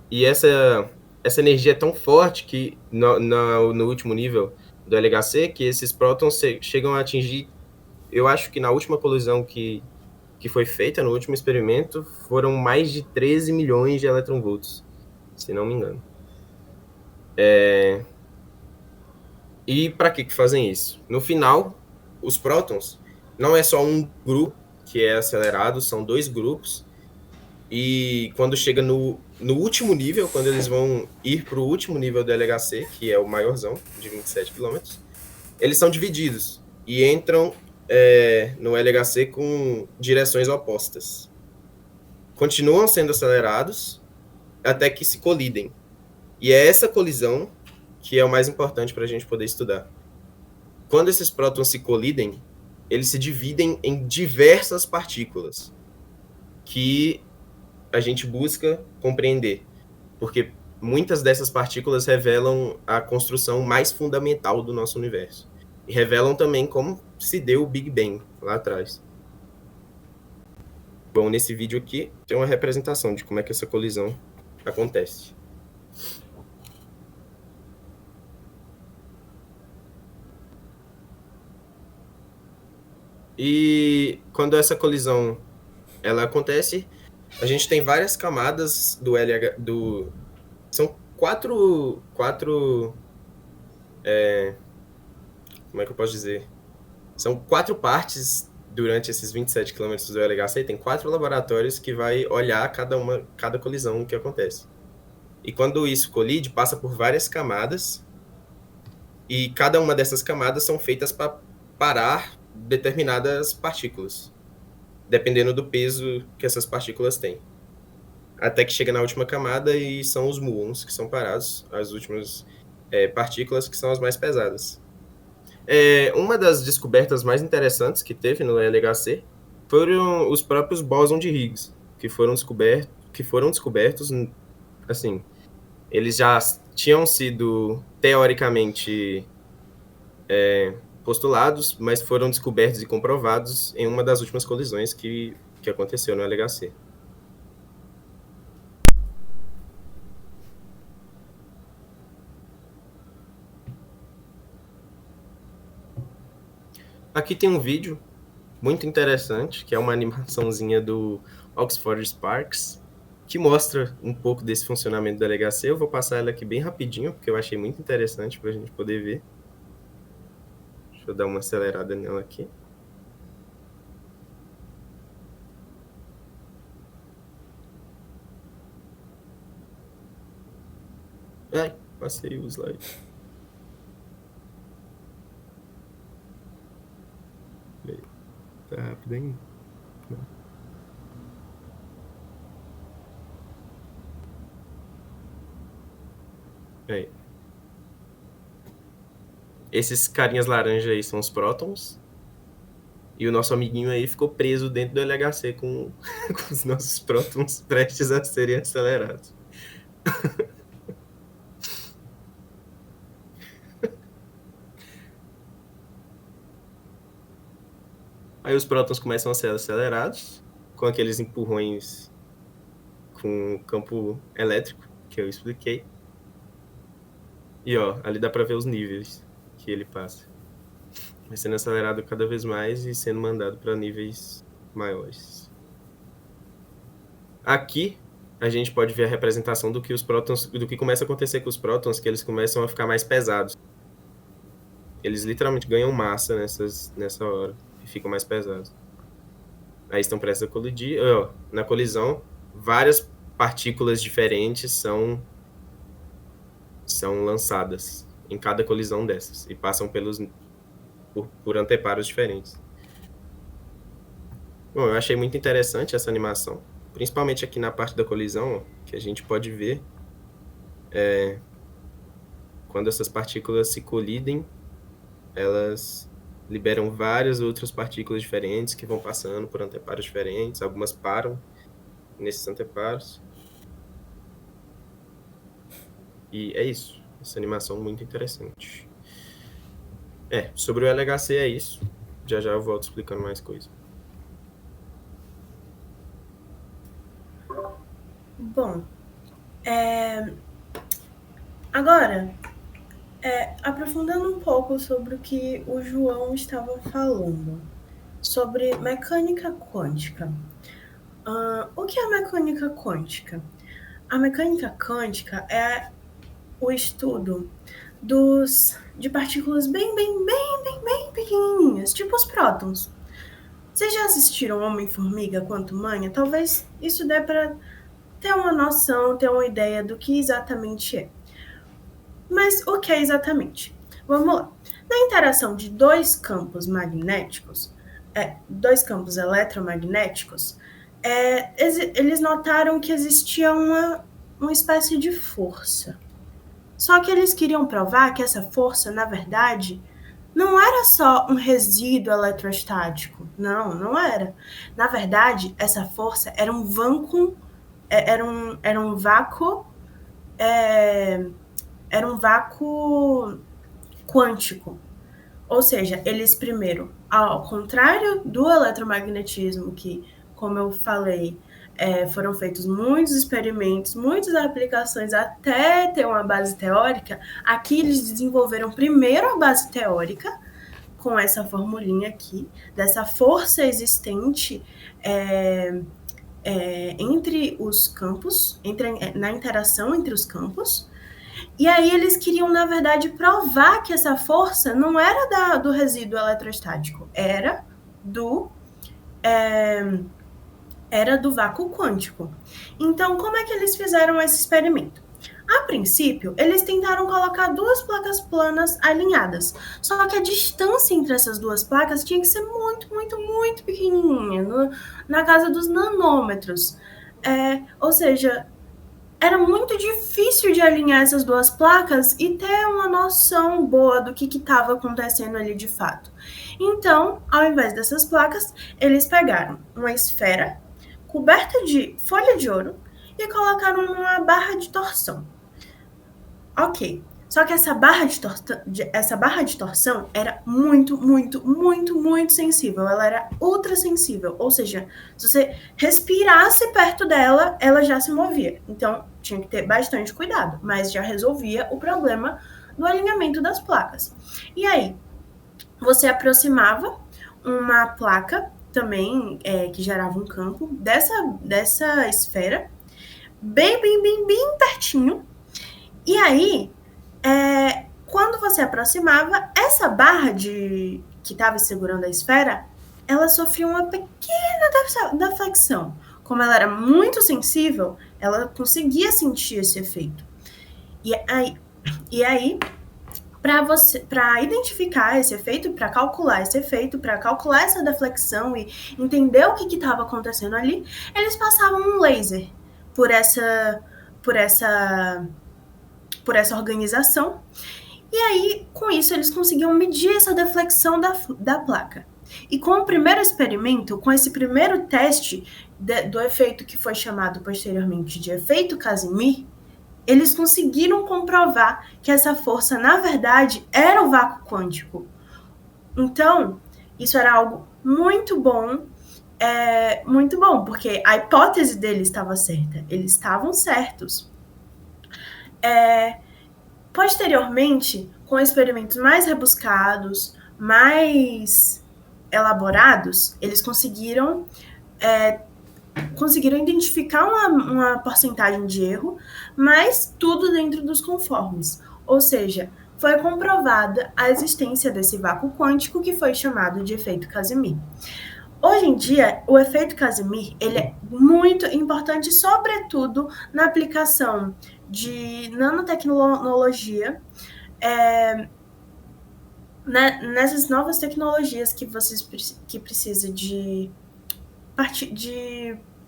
E essa energia é tão forte que no último nível do LHC, que esses prótons chegam a atingir, eu acho que na última colisão que foi feita, no último experimento, foram mais de 13 milhões de electronvolts, se não me engano. E para que fazem isso? No final, os prótons não é só um grupo que é acelerado, são dois grupos. E quando chega no último nível, quando eles vão ir para o último nível do LHC, que é o maiorzão, de 27 km, eles são divididos e entram no LHC com direções opostas. Continuam sendo acelerados até que se colidem. E é essa colisão que é o mais importante para a gente poder estudar. Quando esses prótons se colidem, eles se dividem em diversas partículas que a gente busca compreender, porque muitas dessas partículas revelam a construção mais fundamental do nosso universo e revelam também como se deu o Big Bang lá atrás. Bom, nesse vídeo aqui tem uma representação de como é que essa colisão acontece. E quando essa colisão ela acontece, a gente tem várias camadas são quatro como é que eu posso dizer? São 4 partes durante esses 27 quilômetros do LHC, tem 4 laboratórios que vai olhar cada colisão que acontece. E quando isso colide, passa por várias camadas, e cada uma dessas camadas são feitas para parar determinadas partículas, dependendo do peso que essas partículas têm. Até que chega na última camada e são os muons que são parados, as últimas partículas que são as mais pesadas. Uma das descobertas mais interessantes que teve no LHC foram os próprios bósons de Higgs, que foram descobertos, assim, eles já tinham sido teoricamente postulados, mas foram descobertos e comprovados em uma das últimas colisões que aconteceu no LHC. Aqui tem um vídeo muito interessante, que é uma animaçãozinha do Oxford Sparks, que mostra um pouco desse funcionamento do LHC. Eu vou passar ela aqui bem rapidinho, porque eu achei muito interessante para a gente poder ver. Deixa eu dar uma acelerada nela aqui. Ai, passei o slide. Tá rápido ainda? Aí. Esses carinhas laranja aí são os prótons. E o nosso amiguinho aí ficou preso dentro do LHC com os nossos prótons prestes a serem acelerados. Aí os prótons começam a ser acelerados com aqueles empurrões com campo elétrico que eu expliquei. E ó, ali dá para ver os níveis que ele passa. Vai sendo acelerado cada vez mais e sendo mandado para níveis maiores. Aqui a gente pode ver a representação do que começa a acontecer com os prótons, que eles começam a ficar mais pesados. Eles literalmente ganham massa nessa hora e ficam mais pesados. Aí estão prestes a colidir. Na colisão, várias partículas diferentes são lançadas em cada colisão dessas e passam por anteparos diferentes. Bom, eu achei muito interessante essa animação, principalmente aqui na parte da colisão, que a gente pode ver quando essas partículas se colidem, elas liberam várias outras partículas diferentes que vão passando por anteparos diferentes, algumas param nesses anteparos. E é isso, essa animação muito interessante. Sobre o LHC é isso. Já eu volto explicando mais coisa. Bom, agora, aprofundando um pouco sobre o que o João estava falando, sobre mecânica quântica. O que é mecânica quântica? A mecânica quântica é o estudo de partículas bem pequenininhas, tipo os prótons. Vocês já assistiram Homem-Formiga Quantumania? Talvez isso dê para ter uma noção, ter uma ideia do que exatamente é. Mas o que é exatamente? Vamos lá. Na interação de dois campos magnéticos, dois campos eletromagnéticos, eles notaram que existia uma espécie de força. Só que eles queriam provar que essa força, na verdade, não era só um resíduo eletrostático. Não, não era. Na verdade, essa força era um vácuo, era um vácuo, era um vácuo quântico. Ou seja, eles primeiro, ao contrário do eletromagnetismo, que, como eu falei, foram feitos muitos experimentos, muitas aplicações até ter uma base teórica, aqui eles desenvolveram primeiro a base teórica, com essa formulinha aqui, dessa força existente entre os campos, na interação entre os campos. E aí eles queriam, na verdade, provar que essa força não era do resíduo eletrostático, era do vácuo quântico. Então, como é que eles fizeram esse experimento? A princípio, eles tentaram colocar duas placas planas alinhadas, só que a distância entre essas duas placas tinha que ser muito, muito, muito pequenininha, na casa dos nanômetros. Ou seja, era muito difícil de alinhar essas duas placas e ter uma noção boa do que estava acontecendo ali de fato. Então, ao invés dessas placas, eles pegaram uma esfera coberta de folha de ouro e colocaram numa barra de torção. Ok. Só que essa barra de torção era muito, muito, muito, muito sensível. Ela era ultra sensível. Ou seja, se você respirasse perto dela, ela já se movia. Então, tinha que ter bastante cuidado. Mas já resolvia o problema do alinhamento das placas. E aí, você aproximava uma placa também que gerava um campo dessa esfera, bem, bem, bem, bem pertinho. E aí, quando você aproximava, essa barra que estava segurando a esfera, ela sofria uma pequena deflexão. Como ela era muito sensível, ela conseguia sentir esse efeito. E aí para identificar esse efeito, para calcular esse efeito, para calcular essa deflexão e entender o que estava acontecendo ali, eles passavam um laser por essa organização. E aí, com isso, eles conseguiam medir essa deflexão da placa. E com o primeiro experimento, com esse primeiro teste do efeito que foi chamado posteriormente de efeito Casimir, eles conseguiram comprovar que essa força, na verdade, era o vácuo quântico. Então, isso era algo muito bom, porque a hipótese deles estava certa. Eles estavam certos. Posteriormente, com experimentos mais rebuscados, mais elaborados, eles conseguiram identificar uma porcentagem de erro, mas tudo dentro dos conformes. Ou seja, foi comprovada a existência desse vácuo quântico que foi chamado de efeito Casimir. Hoje em dia, o efeito Casimir ele é muito importante, sobretudo na aplicação de nanotecnologia, nessas novas tecnologias que precisa de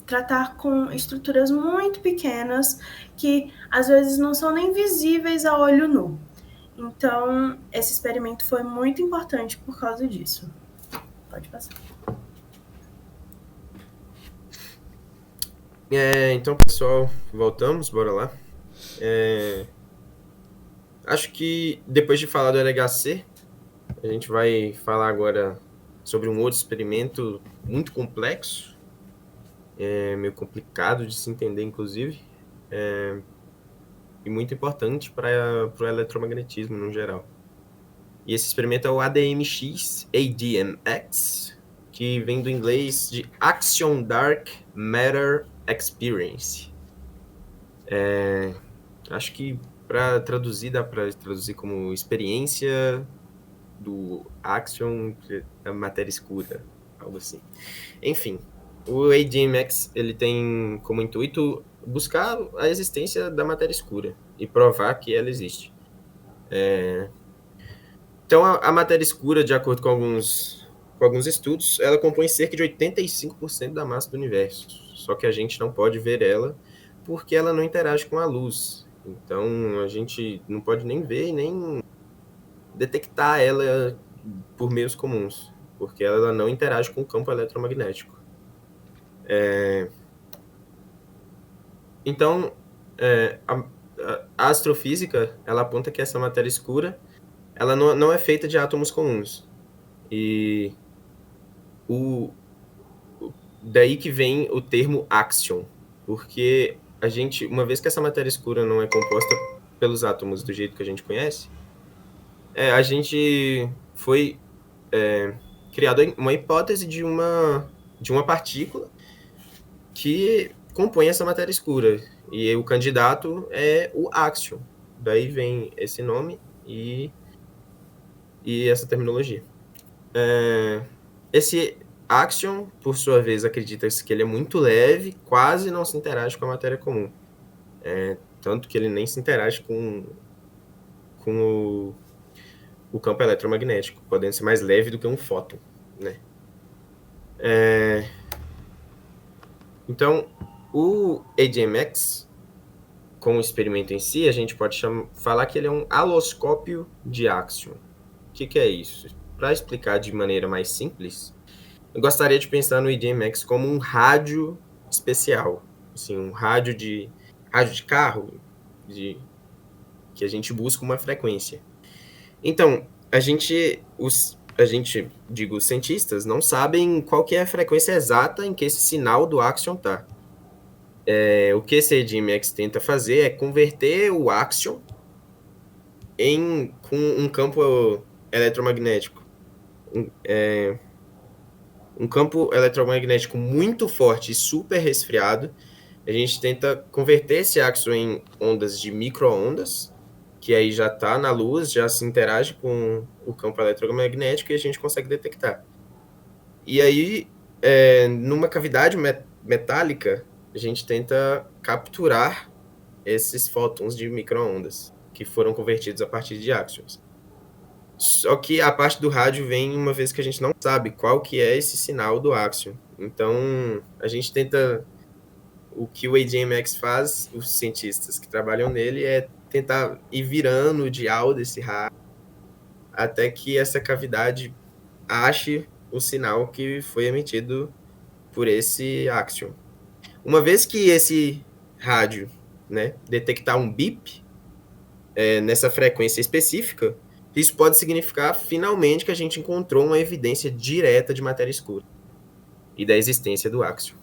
tratar com estruturas muito pequenas que às vezes não são nem visíveis a olho nu. Então, esse experimento foi muito importante por causa disso. Pode passar. Então, pessoal, voltamos, bora lá. Acho que depois de falar do LHC, a gente vai falar agora sobre um outro experimento muito complexo, meio complicado de se entender, inclusive, e muito importante para o eletromagnetismo no geral. E esse experimento é o ADMX, que vem do inglês de Action Dark Matter Experience. Acho que para traduzir, dá para traduzir como experiência do Action da matéria escura, algo assim. Enfim, o ADMX ele tem como intuito buscar a existência da matéria escura e provar que ela existe. Então, a matéria escura, de acordo com alguns estudos, ela compõe cerca de 85% da massa do universo. Só que a gente não pode ver ela porque ela não interage com a luz. Então, a gente não pode nem ver e nem detectar ela por meios comuns, porque ela não interage com o campo eletromagnético. Então, a astrofísica, ela aponta que essa matéria escura, ela não é feita de átomos comuns. E daí que vem o termo axion, porque uma vez que essa matéria escura não é composta pelos átomos do jeito que a gente conhece, a gente foi criado uma hipótese de uma partícula que compõe essa matéria escura. E o candidato é o axion. Daí vem esse nome e essa terminologia. Esse axion, por sua vez, acredita-se que ele é muito leve, quase não se interage com a matéria comum. Tanto que ele nem se interage com o campo eletromagnético, podendo ser mais leve do que um fóton, né? Então, o AGMX, com o experimento em si, a gente pode falar que ele é um aloscópio de axion. O que é isso? Para explicar de maneira mais simples, eu gostaria de pensar no AGMX como um rádio especial, assim, um rádio de carro, que a gente busca uma frequência. Então, os cientistas não sabem qual que é a frequência exata em que esse sinal do axion está. O que esse AGMX tenta fazer é converter o axion com um campo eletromagnético. Um campo eletromagnético muito forte e super resfriado. A gente tenta converter esse axion em ondas de micro-ondas, que aí já está na luz, já se interage com o campo eletromagnético e a gente consegue detectar. E aí, numa cavidade metálica, a gente tenta capturar esses fótons de micro-ondas que foram convertidos a partir de axions. Só que a parte do rádio vem uma vez que a gente não sabe qual que é esse sinal do axion. Então, a gente tenta... O que o AGMX faz, os cientistas que trabalham nele, é tentar ir virando o dial desse rádio até que essa cavidade ache o sinal que foi emitido por esse axion. Uma vez que esse rádio, né, detectar um bip nessa frequência específica, isso pode significar finalmente que a gente encontrou uma evidência direta de matéria escura e da existência do axion.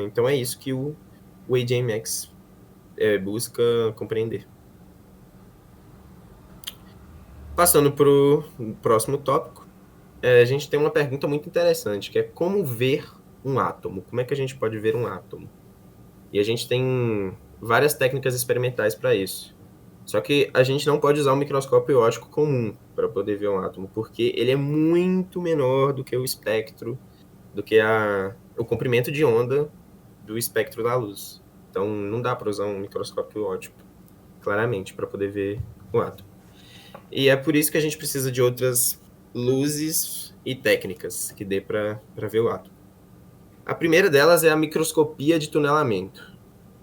Então é isso que o AGMX busca compreender. Passando para o próximo tópico, a gente tem uma pergunta muito interessante, que é como ver um átomo? Como é que a gente pode ver um átomo? E a gente tem várias técnicas experimentais para isso. Só que a gente não pode usar um microscópio óptico comum para poder ver um átomo, porque ele é muito menor do que o espectro, do que o comprimento de onda do espectro da luz. Então, não dá para usar um microscópio óptico, claramente, para poder ver um átomo. E é por isso que a gente precisa de outras luzes e técnicas que dê para ver o átomo. A primeira delas é a microscopia de tunelamento,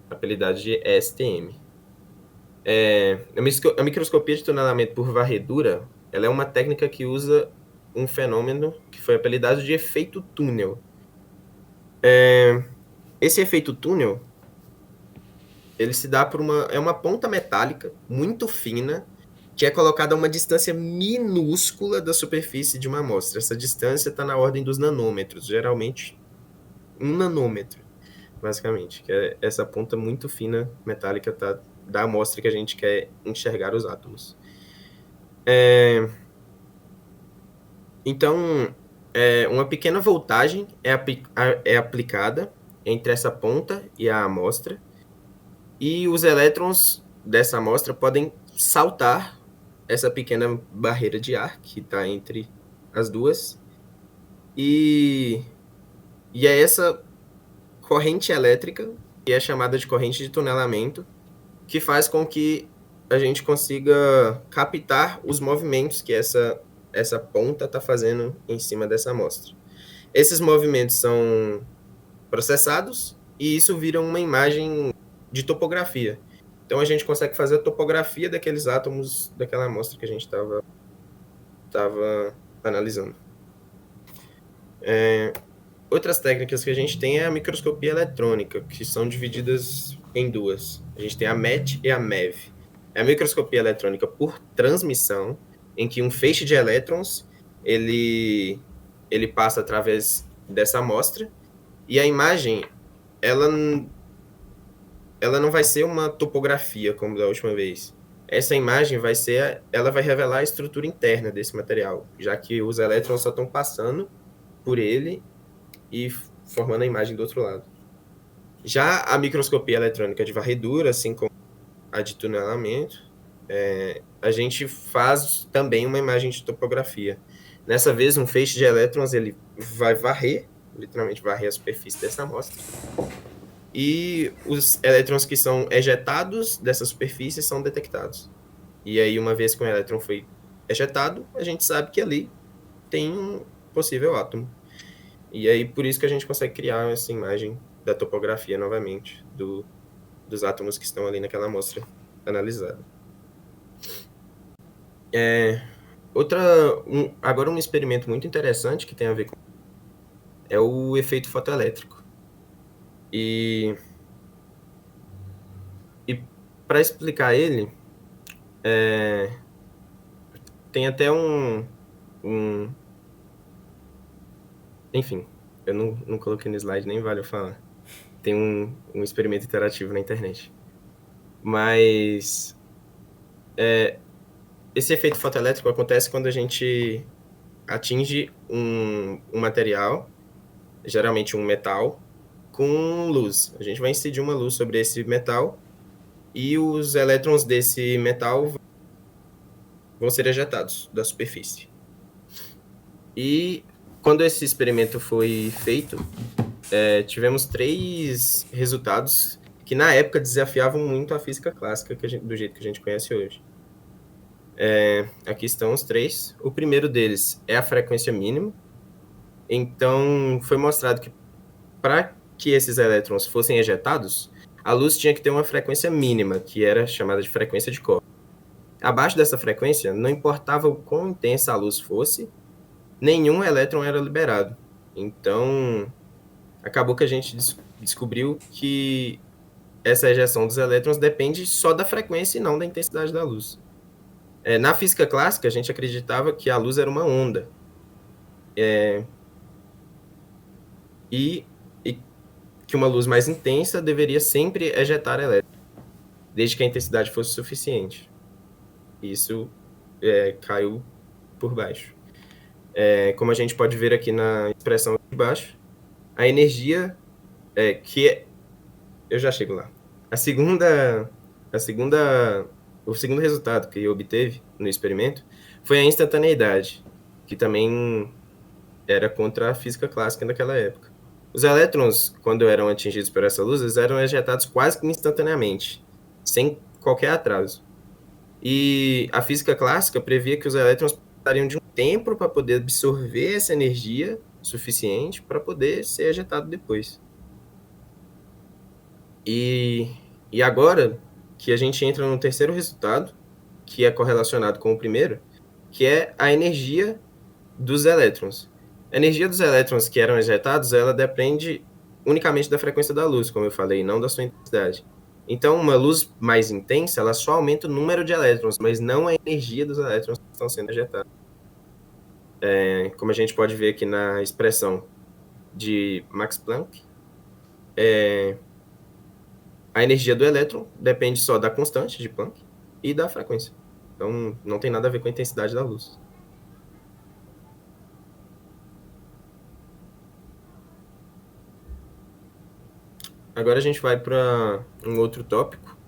apelidada de STM. A microscopia de tunelamento por varredura, ela é uma técnica que usa um fenômeno que foi apelidado de efeito túnel. Esse efeito túnel, ele se dá por uma ponta metálica muito fina que é colocada a uma distância minúscula da superfície de uma amostra. Essa distância está na ordem dos nanômetros, geralmente 1 nanômetro, basicamente, que é essa ponta muito fina metálica da amostra que a gente quer enxergar os átomos. Então, uma pequena voltagem é aplicada entre essa ponta e a amostra, e os elétrons dessa amostra podem saltar essa pequena barreira de ar que está entre as duas, e é essa corrente elétrica, que é chamada de corrente de tunelamento, que faz com que a gente consiga captar os movimentos que essa ponta está fazendo em cima dessa amostra. Esses movimentos são processados e isso vira uma imagem de topografia, Então a gente consegue fazer a topografia daqueles átomos daquela amostra que a gente estava analisando. Outras técnicas que a gente tem é a microscopia eletrônica, que são divididas em duas. A gente tem a MET e a MEV. É a microscopia eletrônica por transmissão, em que um feixe de elétrons ele passa através dessa amostra, e a imagem ela não vai ser uma topografia como da última vez. Essa imagem ela vai revelar a estrutura interna desse material, já que os elétrons só estão passando por ele e formando a imagem do outro lado. Já a microscopia eletrônica de varredura, assim como a de tunelamento, a gente faz também uma imagem de topografia. Nessa vez, um feixe de elétrons ele vai literalmente varrer a superfície dessa amostra, e os elétrons que são ejetados dessa superfície são detectados. E aí, uma vez que um elétron foi ejetado, a gente sabe que ali tem um possível átomo. E aí, por isso que a gente consegue criar essa imagem da topografia novamente, dos átomos que estão ali naquela amostra analisada. Agora um experimento muito interessante que tem a ver com é o efeito fotoelétrico. E para explicar ele, tem até enfim, eu não coloquei no slide, nem vale eu falar. Tem um experimento interativo na internet. Mas esse efeito fotoelétrico acontece quando a gente atinge um material, geralmente um metal, com luz. A gente vai incidir uma luz sobre esse metal e os elétrons desse metal vão ser ejetados da superfície. E quando esse experimento foi feito, tivemos 3 resultados que na época desafiavam muito a física clássica do jeito que a gente conhece hoje. Aqui estão os 3. O primeiro deles é a frequência mínima. Então, foi mostrado que para que esses elétrons fossem ejetados, a luz tinha que ter uma frequência mínima, que era chamada de frequência de Corr. Abaixo dessa frequência, não importava o quão intensa a luz fosse, nenhum elétron era liberado. Então, acabou que a gente descobriu que essa ejeção dos elétrons depende só da frequência e não da intensidade da luz. Na física clássica, a gente acreditava que a luz era uma onda. E que uma luz mais intensa deveria sempre ejetar elétrons, desde que a intensidade fosse suficiente. Isso caiu por baixo. Como a gente pode ver aqui na expressão de baixo, a energia eu já chego lá. O segundo resultado que obteve no experimento foi a instantaneidade, que também era contra a física clássica naquela época. Os elétrons, quando eram atingidos por essa luz, eles eram ejetados quase que instantaneamente, sem qualquer atraso. E a física clássica previa que os elétrons precisariam de um tempo para poder absorver essa energia suficiente para poder ser ejetado depois. E agora que a gente entra no terceiro resultado, que é correlacionado com o primeiro, que é a energia dos elétrons. A energia dos elétrons que eram ejetados, ela depende unicamente da frequência da luz, como eu falei, não da sua intensidade. Então, uma luz mais intensa, ela só aumenta o número de elétrons, mas não a energia dos elétrons que estão sendo ejetados. Como a gente pode ver aqui na expressão de Max Planck, a energia do elétron depende só da constante de Planck e da frequência. Então, não tem nada a ver com a intensidade da luz. Agora a gente vai para um outro tópico,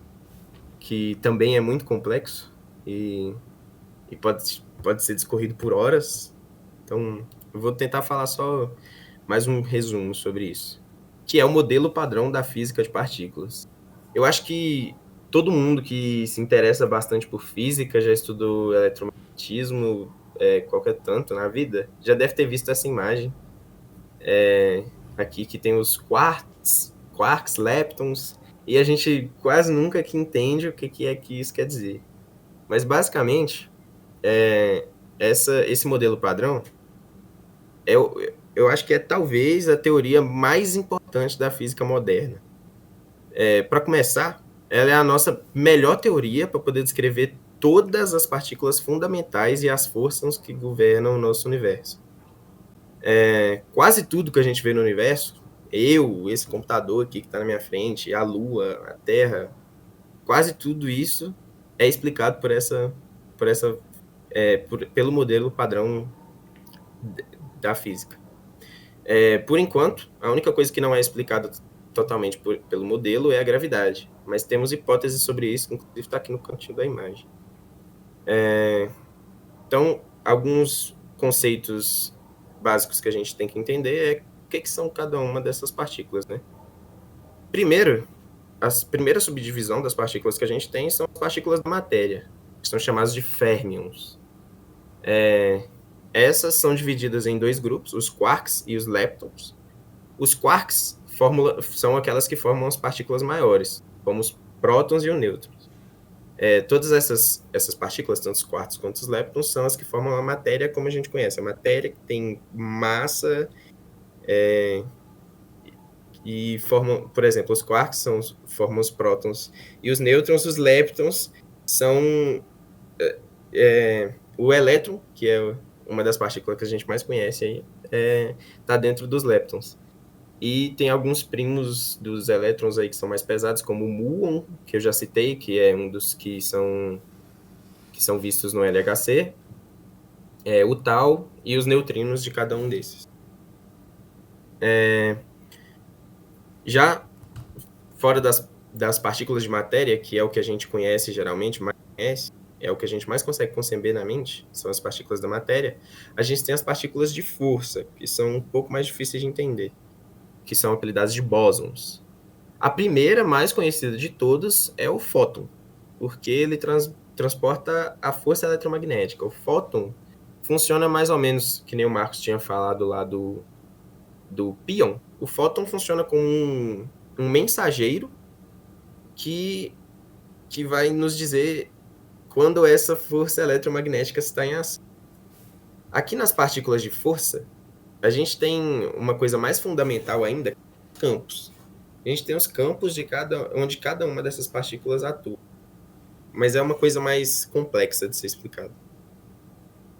que também é muito complexo e pode ser discorrido por horas. Então, eu vou tentar falar só mais um resumo sobre isso, que é o modelo padrão da física de partículas. Eu acho que todo mundo que se interessa bastante por física, já estudou eletromagnetismo, qualquer tanto na vida, já deve ter visto essa imagem. Aqui que tem os quarks, leptons e a gente quase nunca que entende o que é que isso quer dizer. Mas, basicamente, esse modelo padrão, eu acho que é talvez a teoria mais importante da física moderna. Para começar, ela é a nossa melhor teoria para poder descrever todas as partículas fundamentais e as forças que governam o nosso universo. Quase tudo que a gente vê no universo, esse computador aqui que está na minha frente, a Lua, a Terra, quase tudo isso é explicado pelo modelo padrão da física. Por enquanto, a única coisa que não é explicada totalmente pelo modelo é a gravidade, mas temos hipóteses sobre isso, que inclusive está aqui no cantinho da imagem. Então, alguns conceitos básicos que a gente tem que entender é o que são cada uma dessas partículas, né? Primeiro, a primeira subdivisão das partículas que a gente tem são as partículas da matéria, que são chamadas de férmions. Essas são divididas em dois grupos, os quarks e os leptons. Os quarks são aquelas que formam as partículas maiores, como os prótons e os nêutrons. Todas essas partículas, tanto os quarks quanto os leptons, são as que formam a matéria como a gente conhece. A matéria que tem massa e formam, por exemplo, os quarks formam os prótons e os nêutrons, os leptons, são o elétron, que é uma das partículas que a gente mais conhece aí, está dentro dos leptons. E tem alguns primos dos elétrons aí que são mais pesados, como o muon, que eu já citei, que é um dos que são vistos no LHC, o tau e os neutrinos de cada um desses. Já fora das partículas de matéria, que é o que a gente conhece geralmente, é o que a gente mais consegue conceber na mente, são as partículas da matéria, a gente tem as partículas de força, que são um pouco mais difíceis de entender, que são apelidadas de bósons. A primeira, mais conhecida de todas, é o fóton, porque ele transporta a força eletromagnética. O fóton funciona mais ou menos, que nem o Marcos tinha falado lá do pion. O fóton funciona como um mensageiro que vai nos dizer quando essa força eletromagnética está em ação. Aqui nas partículas de força, a gente tem uma coisa mais fundamental ainda, campos. A gente tem os campos onde cada uma dessas partículas atua. Mas é uma coisa mais complexa de ser explicada.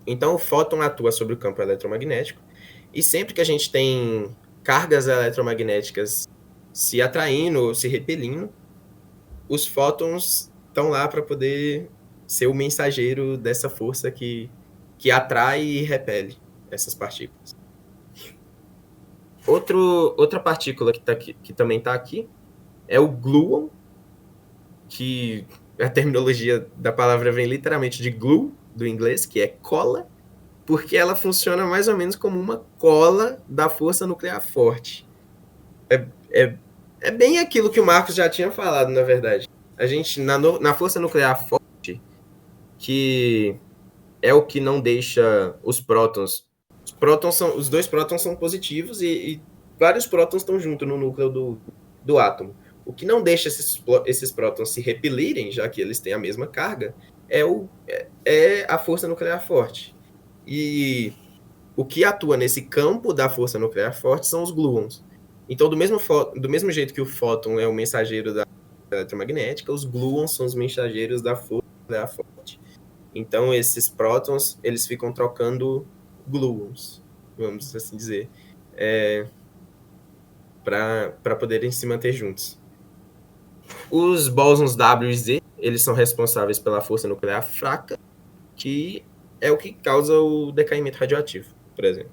Então, o fóton atua sobre o campo eletromagnético, e sempre que a gente tem cargas eletromagnéticas se atraindo ou se repelindo, os fótons estão lá para poder ser o mensageiro dessa força que atrai e repele essas partículas. Outra partícula que também está aqui é o gluon, que a terminologia da palavra vem literalmente de glue, do inglês, que é cola, porque ela funciona mais ou menos como uma cola da força nuclear forte. É bem aquilo que o Marcos já tinha falado, na verdade. A gente, na força nuclear forte, que é o que não deixa os prótons... Os dois prótons são positivos e vários prótons estão juntos no núcleo do átomo. O que não deixa esses prótons se repelirem, já que eles têm a mesma carga, é a força nuclear forte. E o que atua nesse campo da força nuclear forte são os gluons. Então, do mesmo jeito que o fóton é o mensageiro da eletromagnética, os gluons são os mensageiros da força nuclear forte. Então, esses prótons, eles ficam trocando gluons, vamos assim dizer, para poderem se manter juntos. Os bósons W e Z, eles são responsáveis pela força nuclear fraca, que é o que causa o decaimento radioativo, por exemplo.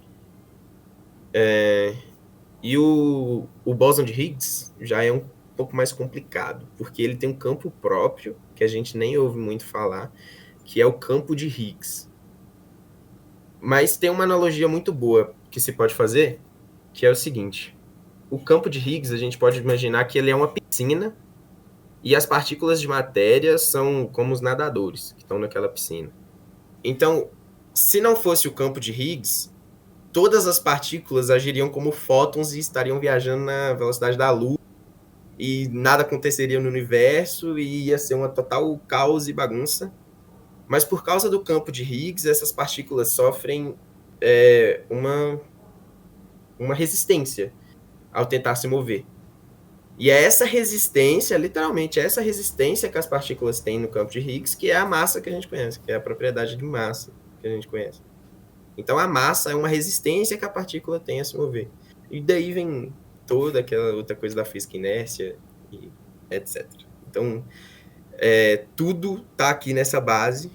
E o bóson de Higgs já é um pouco mais complicado, porque ele tem um campo próprio, que a gente nem ouve muito falar, que é o campo de Higgs. Mas tem uma analogia muito boa que se pode fazer, que é o seguinte: o campo de Higgs, a gente pode imaginar que ele é uma piscina e as partículas de matéria são como os nadadores que estão naquela piscina. Então, se não fosse o campo de Higgs, todas as partículas agiriam como fótons e estariam viajando na velocidade da luz e nada aconteceria no universo e ia ser uma total caos e bagunça. Mas por causa do campo de Higgs, essas partículas sofrem uma resistência ao tentar se mover. E é essa resistência, literalmente, é essa resistência que as partículas têm no campo de Higgs, que é a massa que a gente conhece, que é a propriedade de massa que a gente conhece. Então a massa é uma resistência que a partícula tem a se mover. E daí vem toda aquela outra coisa da física, inércia e etc. Então, tudo está aqui nessa base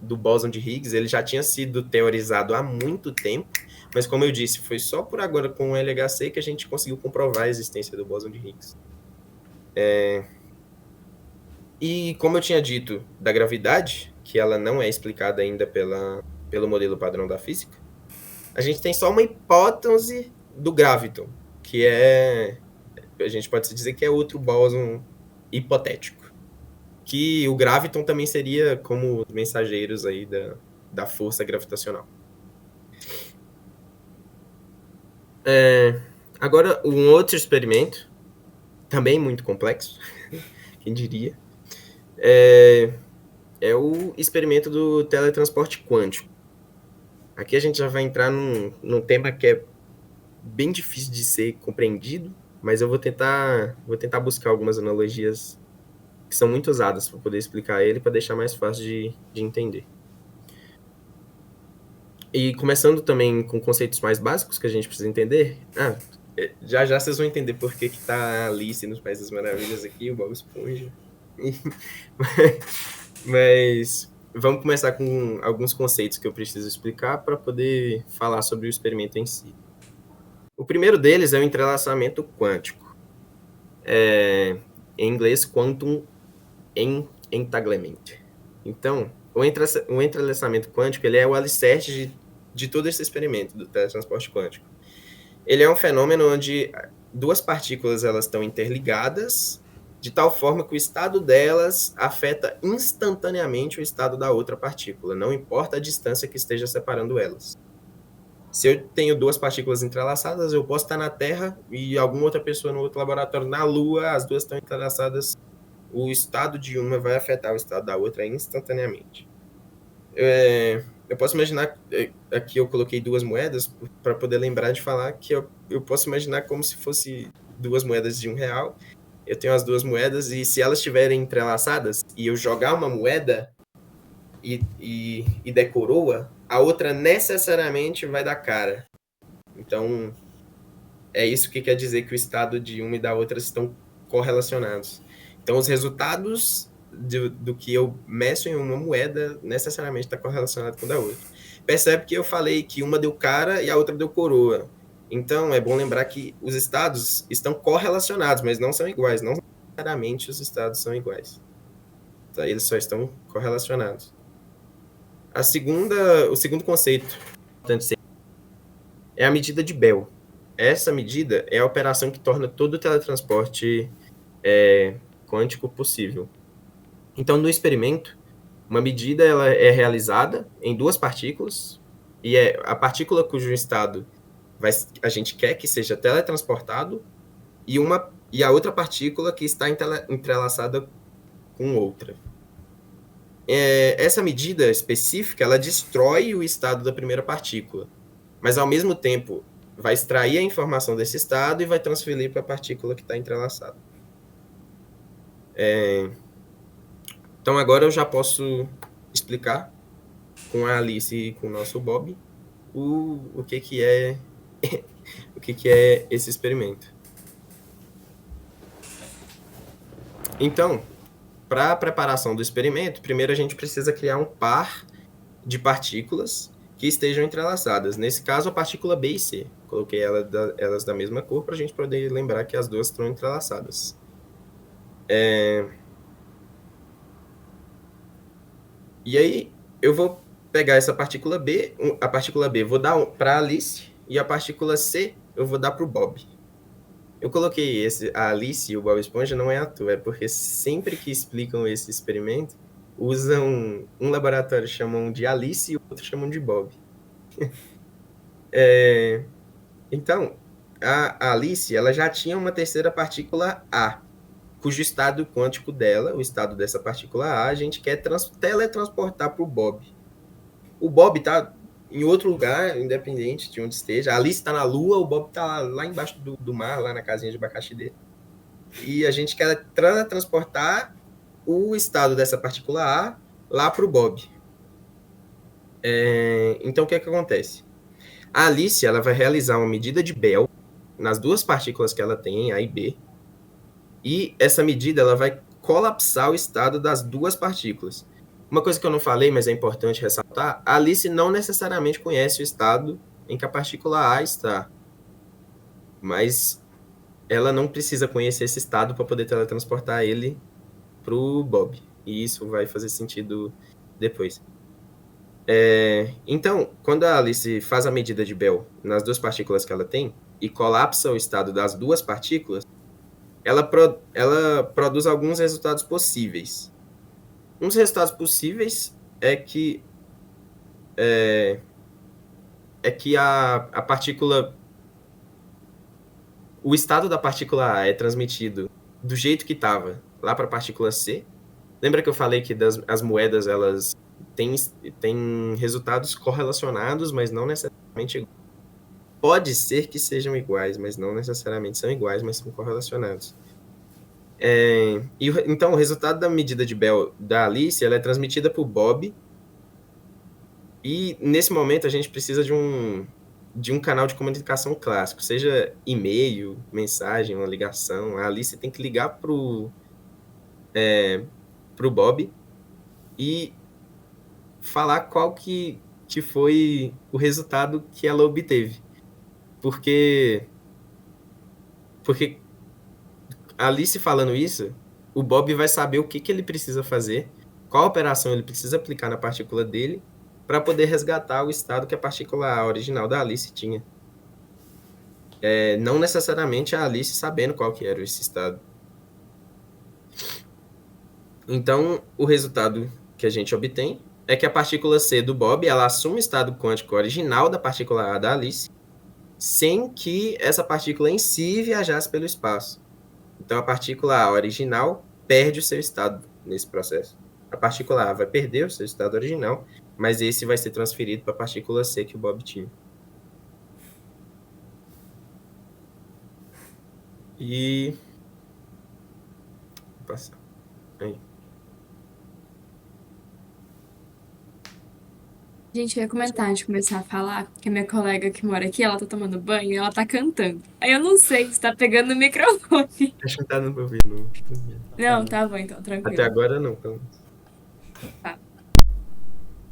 do bóson de Higgs. Ele já tinha sido teorizado há muito tempo, mas como eu disse, foi só por agora com o LHC que a gente conseguiu comprovar a existência do bóson de Higgs. E como eu tinha dito da gravidade, que ela não é explicada ainda pelo modelo padrão da física, a gente tem só uma hipótese do graviton, que a gente pode dizer que é outro bóson hipotético. Que o graviton também seria como os mensageiros aí da força gravitacional. Agora, um outro experimento, também muito complexo, quem diria, é o experimento do teletransporte quântico. Aqui a gente já vai entrar num tema que é bem difícil de ser compreendido, mas eu vou tentar buscar algumas analogias que são muito usadas para poder explicar ele, para deixar mais fácil de entender. E começando também com conceitos mais básicos que a gente precisa entender. Já vocês vão entender por que tá a Alice nos Países das Maravilhas aqui, o Bob Esponja. Mas vamos começar com alguns conceitos que eu preciso explicar para poder falar sobre o experimento em si. O primeiro deles é o entrelaçamento quântico. Em inglês, Quantum Entanglement. Então, o entrelaçamento quântico ele é o alicerce de todo esse experimento do teletransporte quântico. Ele é um fenômeno onde duas partículas elas estão interligadas de tal forma que o estado delas afeta instantaneamente o estado da outra partícula, não importa a distância que esteja separando elas. Se eu tenho duas partículas entrelaçadas, eu posso estar na Terra e alguma outra pessoa no outro laboratório na Lua, as duas estão entrelaçadas, o estado de uma vai afetar o estado da outra instantaneamente. Eu posso imaginar, aqui eu coloquei duas moedas para poder lembrar de falar que eu posso imaginar como se fosse duas moedas de R$1. Eu tenho as duas moedas e se elas estiverem entrelaçadas e eu jogar uma moeda e der coroa, a outra necessariamente vai dar cara. Então, é isso que quer dizer que o estado de uma e da outra estão correlacionados. Então, os resultados do que eu meço em uma moeda necessariamente está correlacionado com o da outra. Percebe que eu falei que uma deu cara e a outra deu coroa. Então, é bom lembrar que os estados estão correlacionados, mas não são iguais. Não necessariamente os estados são iguais. Então, eles só estão correlacionados. O segundo conceito é a medida de Bell. Essa medida é a operação que torna todo o teletransporte quântico possível. Então, no experimento, uma medida ela é realizada em duas partículas, e é a partícula cujo estado a gente quer que seja teletransportado, e a outra partícula que está entrelaçada com outra. Essa medida específica, ela destrói o estado da primeira partícula, mas ao mesmo tempo vai extrair a informação desse estado e vai transferir para a partícula que está entrelaçada. Então agora eu já posso explicar com a Alice e com o nosso Bob o que é o que é esse experimento. Então, para a preparação do experimento, primeiro a gente precisa criar um par de partículas que estejam entrelaçadas. Nesse caso, a partícula B e C. Coloquei elas da mesma cor para a gente poder lembrar que as duas estão entrelaçadas. E aí, eu vou pegar essa partícula B, a partícula B vou dar para a Alice, e a partícula C eu vou dar para o Bob. Eu coloquei a Alice e o Bob Esponja não é à toa, é porque sempre que explicam esse experimento, usam um laboratório chamam de Alice e o outro chamam de Bob. Então, a Alice, ela já tinha uma terceira partícula A, cujo estado quântico dela, o estado dessa partícula A, a gente quer teletransportar para o Bob. O Bob está em outro lugar, independente de onde esteja. A Alice está na Lua, o Bob está lá embaixo do mar, lá na casinha de abacaxi dele. E a gente quer transportar o estado dessa partícula A lá para o Bob. Então, o que acontece? A Alice ela vai realizar uma medida de Bell nas duas partículas que ela tem, A e B, e essa medida ela vai colapsar o estado das duas partículas. Uma coisa que eu não falei, mas é importante ressaltar, a Alice não necessariamente conhece o estado em que a partícula A está, mas ela não precisa conhecer esse estado para poder teletransportar ele para o Bob, e isso vai fazer sentido depois. Então, quando a Alice faz a medida de Bell nas duas partículas que ela tem e colapsa o estado das duas partículas, ela produz alguns resultados possíveis. Um dos resultados possíveis é que a partícula, o estado da partícula A é transmitido do jeito que estava lá para a partícula C. Lembra que eu falei que as moedas elas têm resultados correlacionados, mas não necessariamente iguais. Pode ser que sejam iguais, mas não necessariamente são iguais, mas são correlacionados. Então, o resultado da medida de Bell da Alice ela é transmitida para o Bob. E, nesse momento, a gente precisa de um canal de comunicação clássico, seja e-mail, mensagem, uma ligação. A Alice tem que ligar para o Bob e falar qual que foi o resultado que ela obteve. Porque a Alice falando isso, o Bob vai saber o que ele precisa fazer, qual operação ele precisa aplicar na partícula dele, para poder resgatar o estado que a partícula original da Alice tinha. Não necessariamente a Alice sabendo qual que era esse estado. Então, o resultado que a gente obtém é que a partícula C do Bob ela assume o estado quântico original da partícula A da Alice, sem que essa partícula em si viajasse pelo espaço. Então, a partícula A original perde o seu estado nesse processo. A partícula A vai perder o seu estado original, mas esse vai ser transferido para a partícula C que o Bob tinha. E... vou passar. Aí. Gente, eu ia comentar antes de começar a falar que a minha colega que mora aqui, ela tá tomando banho e ela tá cantando. Aí eu não sei se tá pegando no microfone. Acho que não tá dando pra ouvir, não. Não, tá bom então, tranquilo. Até agora não. Tá.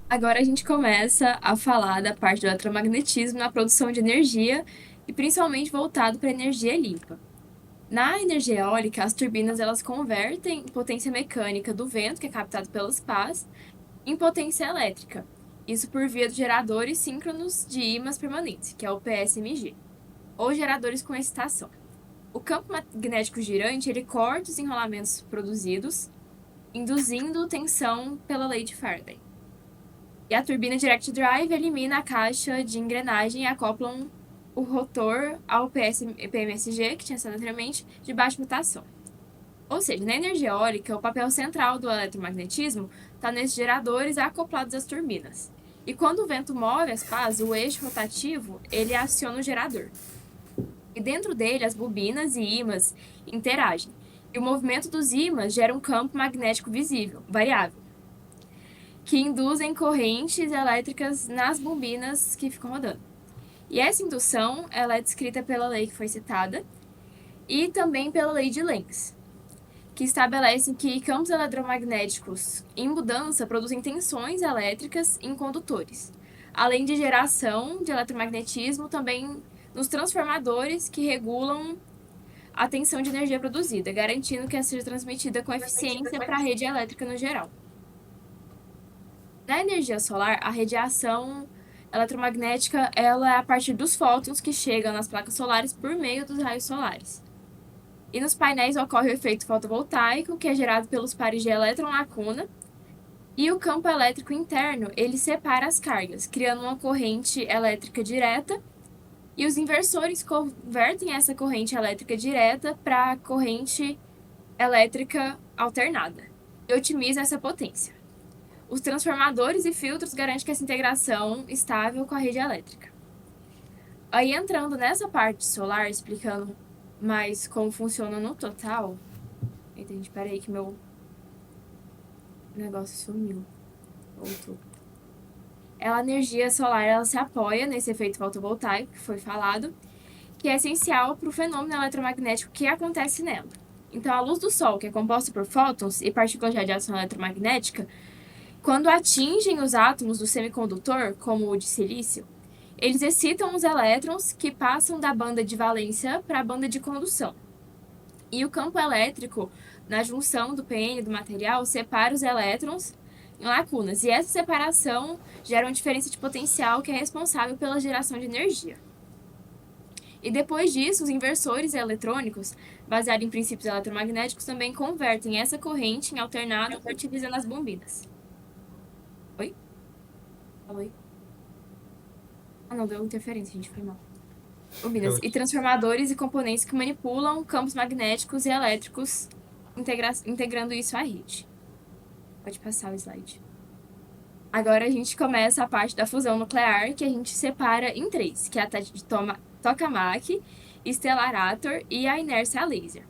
Agora a gente começa a falar da parte do eletromagnetismo na produção de energia e principalmente voltado para energia limpa. Na energia eólica, as turbinas elas convertem potência mecânica do vento, que é captado pelas pás, em potência elétrica. Isso por via de geradores síncronos de ímãs permanentes, que é o PSMG, ou geradores com excitação. O campo magnético girante ele corta os enrolamentos produzidos, induzindo tensão pela lei de Faraday. E a turbina direct drive elimina a caixa de engrenagem e acoplam o rotor ao PMSG, que tinha sido anteriormente, de baixa rotação. Ou seja, na energia eólica, o papel central do eletromagnetismo está nesses geradores acoplados às turbinas. E quando o vento move as pás, o eixo rotativo, ele aciona o gerador. E dentro dele, as bobinas e ímãs interagem. E o movimento dos ímãs gera um campo magnético visível, variável, que induzem correntes elétricas nas bobinas que ficam rodando. E essa indução ela é descrita pela lei que foi citada e também pela lei de Lenz, que estabelece que campos eletromagnéticos em mudança produzem tensões elétricas em condutores, além de geração de eletromagnetismo também nos transformadores que regulam a tensão de energia produzida, garantindo que ela seja transmitida com eficiência para a rede elétrica no geral. Na energia solar, a radiação eletromagnética ela é a partir dos fótons que chegam nas placas solares por meio dos raios solares. E nos painéis ocorre o efeito fotovoltaico, que é gerado pelos pares de elétron-lacuna, e o campo elétrico interno ele separa as cargas, criando uma corrente elétrica direta E os inversores convertem essa corrente elétrica direta para corrente elétrica alternada e otimizam essa potência. Os transformadores e filtros garantem que essa integração estável com a rede elétrica. Aí, entrando nessa parte solar, explicando mais como funciona no total... Entendi, peraí que meu negócio sumiu. Voltou. A energia solar, ela se apoia nesse efeito fotovoltaico que foi falado, que é essencial para o fenômeno eletromagnético que acontece nela. Então, a luz do Sol, que é composta por fótons e partículas de radiação eletromagnética, quando atingem os átomos do semicondutor, como o de silício, eles excitam os elétrons que passam da banda de valência para a banda de condução. E o campo elétrico, na junção do PN do material, separa os elétrons em lacunas. E essa separação gera uma diferença de potencial que é responsável pela geração de energia. E depois disso, os inversores eletrônicos, baseados em princípios eletromagnéticos, também convertem essa corrente em alternado utilizando as bobinas. Oi? Oi? Ah, não, deu interferência, gente, foi mal. Bobinas. E transformadores e componentes que manipulam campos magnéticos e elétricos, integrando isso à rede. Pode passar o slide. Agora a gente começa a parte da fusão nuclear, que a gente separa em três, que é a de tokamak, stellarator e a inércia laser.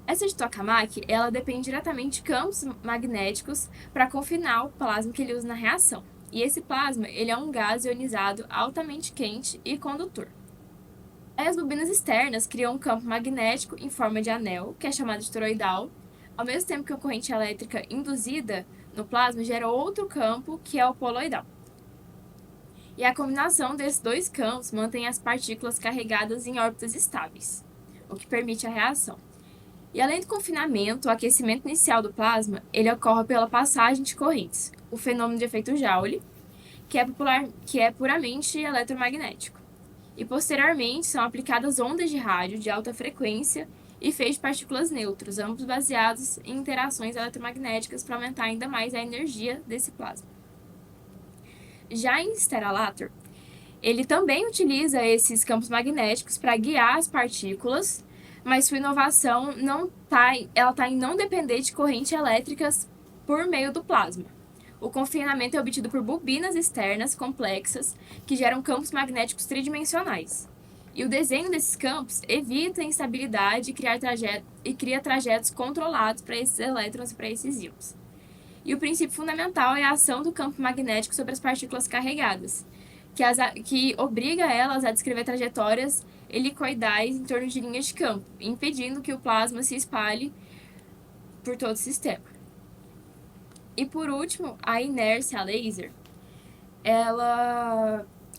Essa de tokamak, ela depende diretamente de campos magnéticos para confinar o plasma que ele usa na reação. E esse plasma, ele é um gás ionizado altamente quente e condutor. As bobinas externas criam um campo magnético em forma de anel, que é chamado de toroidal, ao mesmo tempo que a corrente elétrica induzida no plasma gera outro campo, que é o poloidal. E a combinação desses dois campos mantém as partículas carregadas em órbitas estáveis, o que permite a reação. E além do confinamento, o aquecimento inicial do plasma, ele ocorre pela passagem de correntes, o fenômeno de efeito Joule, que é puramente eletromagnético. E posteriormente são aplicadas ondas de rádio de alta frequência e feitos de partículas neutras, ambos baseados em interações eletromagnéticas para aumentar ainda mais a energia desse plasma. Já em stellarator, ele também utiliza esses campos magnéticos para guiar as partículas, mas sua inovação está em não depender de correntes elétricas por meio do plasma. O confinamento é obtido por bobinas externas complexas que geram campos magnéticos tridimensionais. E o desenho desses campos evita a instabilidade e cria trajetos controlados para esses elétrons e para esses íons. E o princípio fundamental é a ação do campo magnético sobre as partículas carregadas, que obriga elas a descrever trajetórias helicoidais em torno de linhas de campo, impedindo que o plasma se espalhe por todo o sistema. E por último, a inércia laser,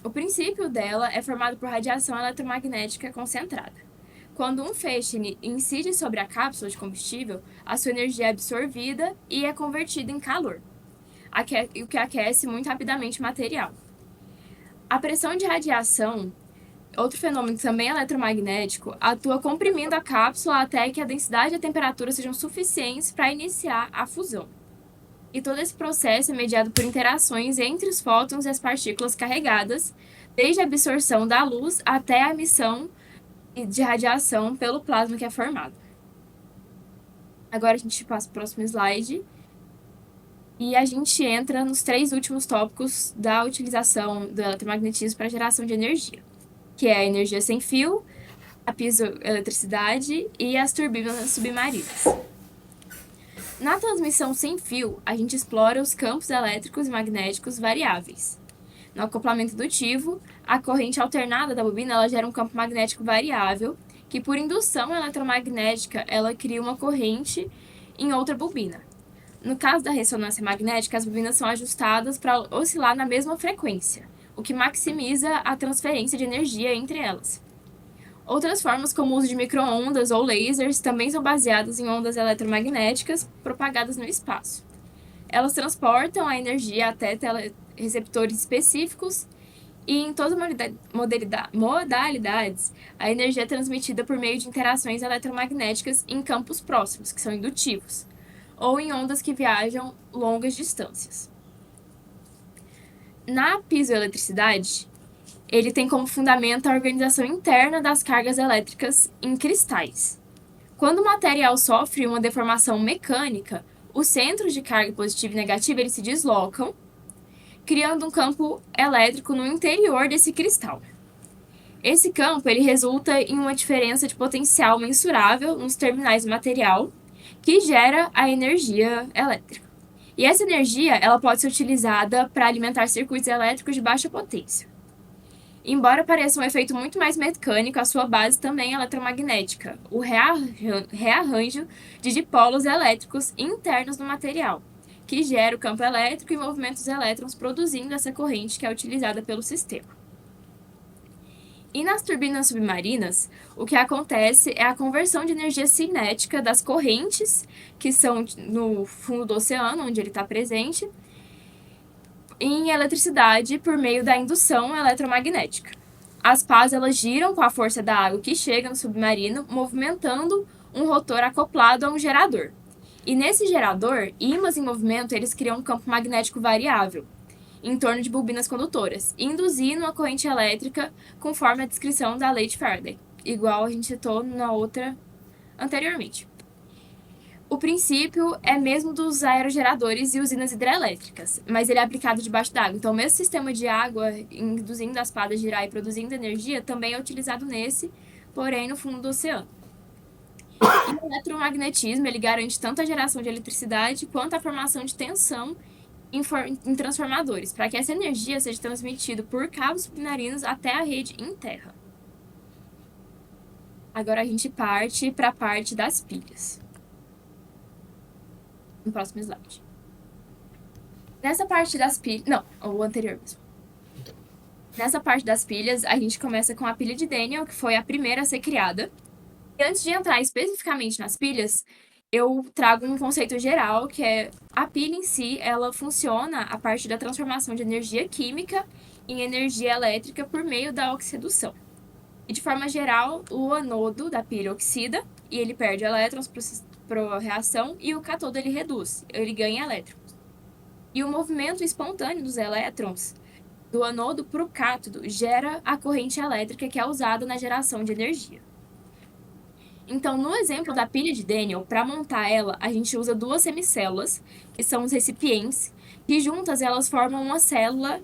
o princípio dela é formado por radiação eletromagnética concentrada. Quando um feixe incide sobre a cápsula de combustível, a sua energia é absorvida e é convertida em calor, o que aquece muito rapidamente o material. A pressão de radiação, outro fenômeno também eletromagnético, atua comprimindo a cápsula até que a densidade e a temperatura sejam suficientes para iniciar a fusão. E todo esse processo é mediado por interações entre os fótons e as partículas carregadas, desde a absorção da luz até a emissão de radiação pelo plasma que é formado. Agora a gente passa para o próximo slide. E a gente entra nos três últimos tópicos da utilização do eletromagnetismo para geração de energia, que é a energia sem fio, a piezoeletricidade e as turbinas submarinas. Na transmissão sem fio, a gente explora os campos elétricos e magnéticos variáveis. No acoplamento indutivo, a corrente alternada da bobina ela gera um campo magnético variável, que por indução eletromagnética ela cria uma corrente em outra bobina. No caso da ressonância magnética, as bobinas são ajustadas para oscilar na mesma frequência, o que maximiza a transferência de energia entre elas. Outras formas, como o uso de micro-ondas ou lasers, também são baseadas em ondas eletromagnéticas propagadas no espaço. Elas transportam a energia até receptores específicos e, em todas as modalidades, a energia é transmitida por meio de interações eletromagnéticas em campos próximos, que são indutivos, ou em ondas que viajam longas distâncias. Na piezoeletricidade, ele tem como fundamento a organização interna das cargas elétricas em cristais. Quando o material sofre uma deformação mecânica, os centros de carga positiva e negativa eles se deslocam, criando um campo elétrico no interior desse cristal. Esse campo ele resulta em uma diferença de potencial mensurável nos terminais do material, que gera a energia elétrica. E essa energia ela pode ser utilizada para alimentar circuitos elétricos de baixa potência. Embora pareça um efeito muito mais mecânico, a sua base também é eletromagnética, o rearranjo de dipolos elétricos internos no material, que gera o campo elétrico e movimenta os elétrons produzindo essa corrente que é utilizada pelo sistema. E nas turbinas submarinas, o que acontece é a conversão de energia cinética das correntes, que são no fundo do oceano, onde ele está presente, em eletricidade por meio da indução eletromagnética. As pás elas giram com a força da água que chega no submarino, movimentando um rotor acoplado a um gerador. E nesse gerador, ímãs em movimento eles criam um campo magnético variável, em torno de bobinas condutoras, induzindo uma corrente elétrica conforme a descrição da lei de Faraday, igual a gente citou na outra anteriormente. O princípio é mesmo dos aerogeradores e usinas hidrelétricas, mas ele é aplicado debaixo d'água. Então, o mesmo sistema de água induzindo as pás a girar e produzindo energia também é utilizado nesse, porém no fundo do oceano. E o eletromagnetismo ele garante tanto a geração de eletricidade quanto a formação de tensão em transformadores, para que essa energia seja transmitida por cabos submarinos até a rede em terra. Agora a gente parte para a parte das pilhas. No próximo slide. Nessa parte das pilhas... Não, o anterior mesmo. Nessa parte das pilhas, a gente começa com a pilha de Daniell, que foi a primeira a ser criada. E antes de entrar especificamente nas pilhas, eu trago um conceito geral, que é a pilha em si, ela funciona a partir da transformação de energia química em energia elétrica por meio da oxidação. E de forma geral, o anodo da pilha oxida e ele perde elétrons para a reação e o cátodo ele reduz, ele ganha elétrons. E o movimento espontâneo dos elétrons do anodo para o cátodo gera a corrente elétrica que é usada na geração de energia. Então, no exemplo da pilha de Daniell, para montar ela, a gente usa duas semicélulas, que são os recipientes, que juntas elas formam uma célula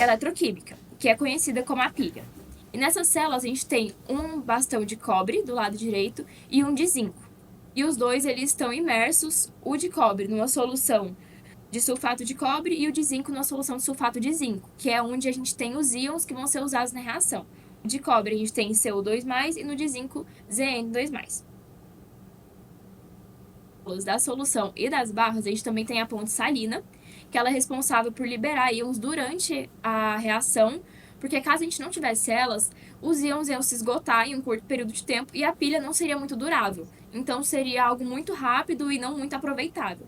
eletroquímica, que é conhecida como a pilha. E nessas células a gente tem um bastão de cobre do lado direito e um de zinco. E os dois eles estão imersos, o de cobre numa solução de sulfato de cobre e o de zinco numa solução de sulfato de zinco, que é onde a gente tem os íons que vão ser usados na reação. No de cobre a gente tem CO2+, e no de zinco ZN2+. Da solução e das barras a gente também tem a ponte salina, que ela é responsável por liberar íons durante a reação, porque caso a gente não tivesse elas, os íons iam se esgotar em um curto período de tempo e a pilha não seria muito durável. Então, seria algo muito rápido e não muito aproveitável.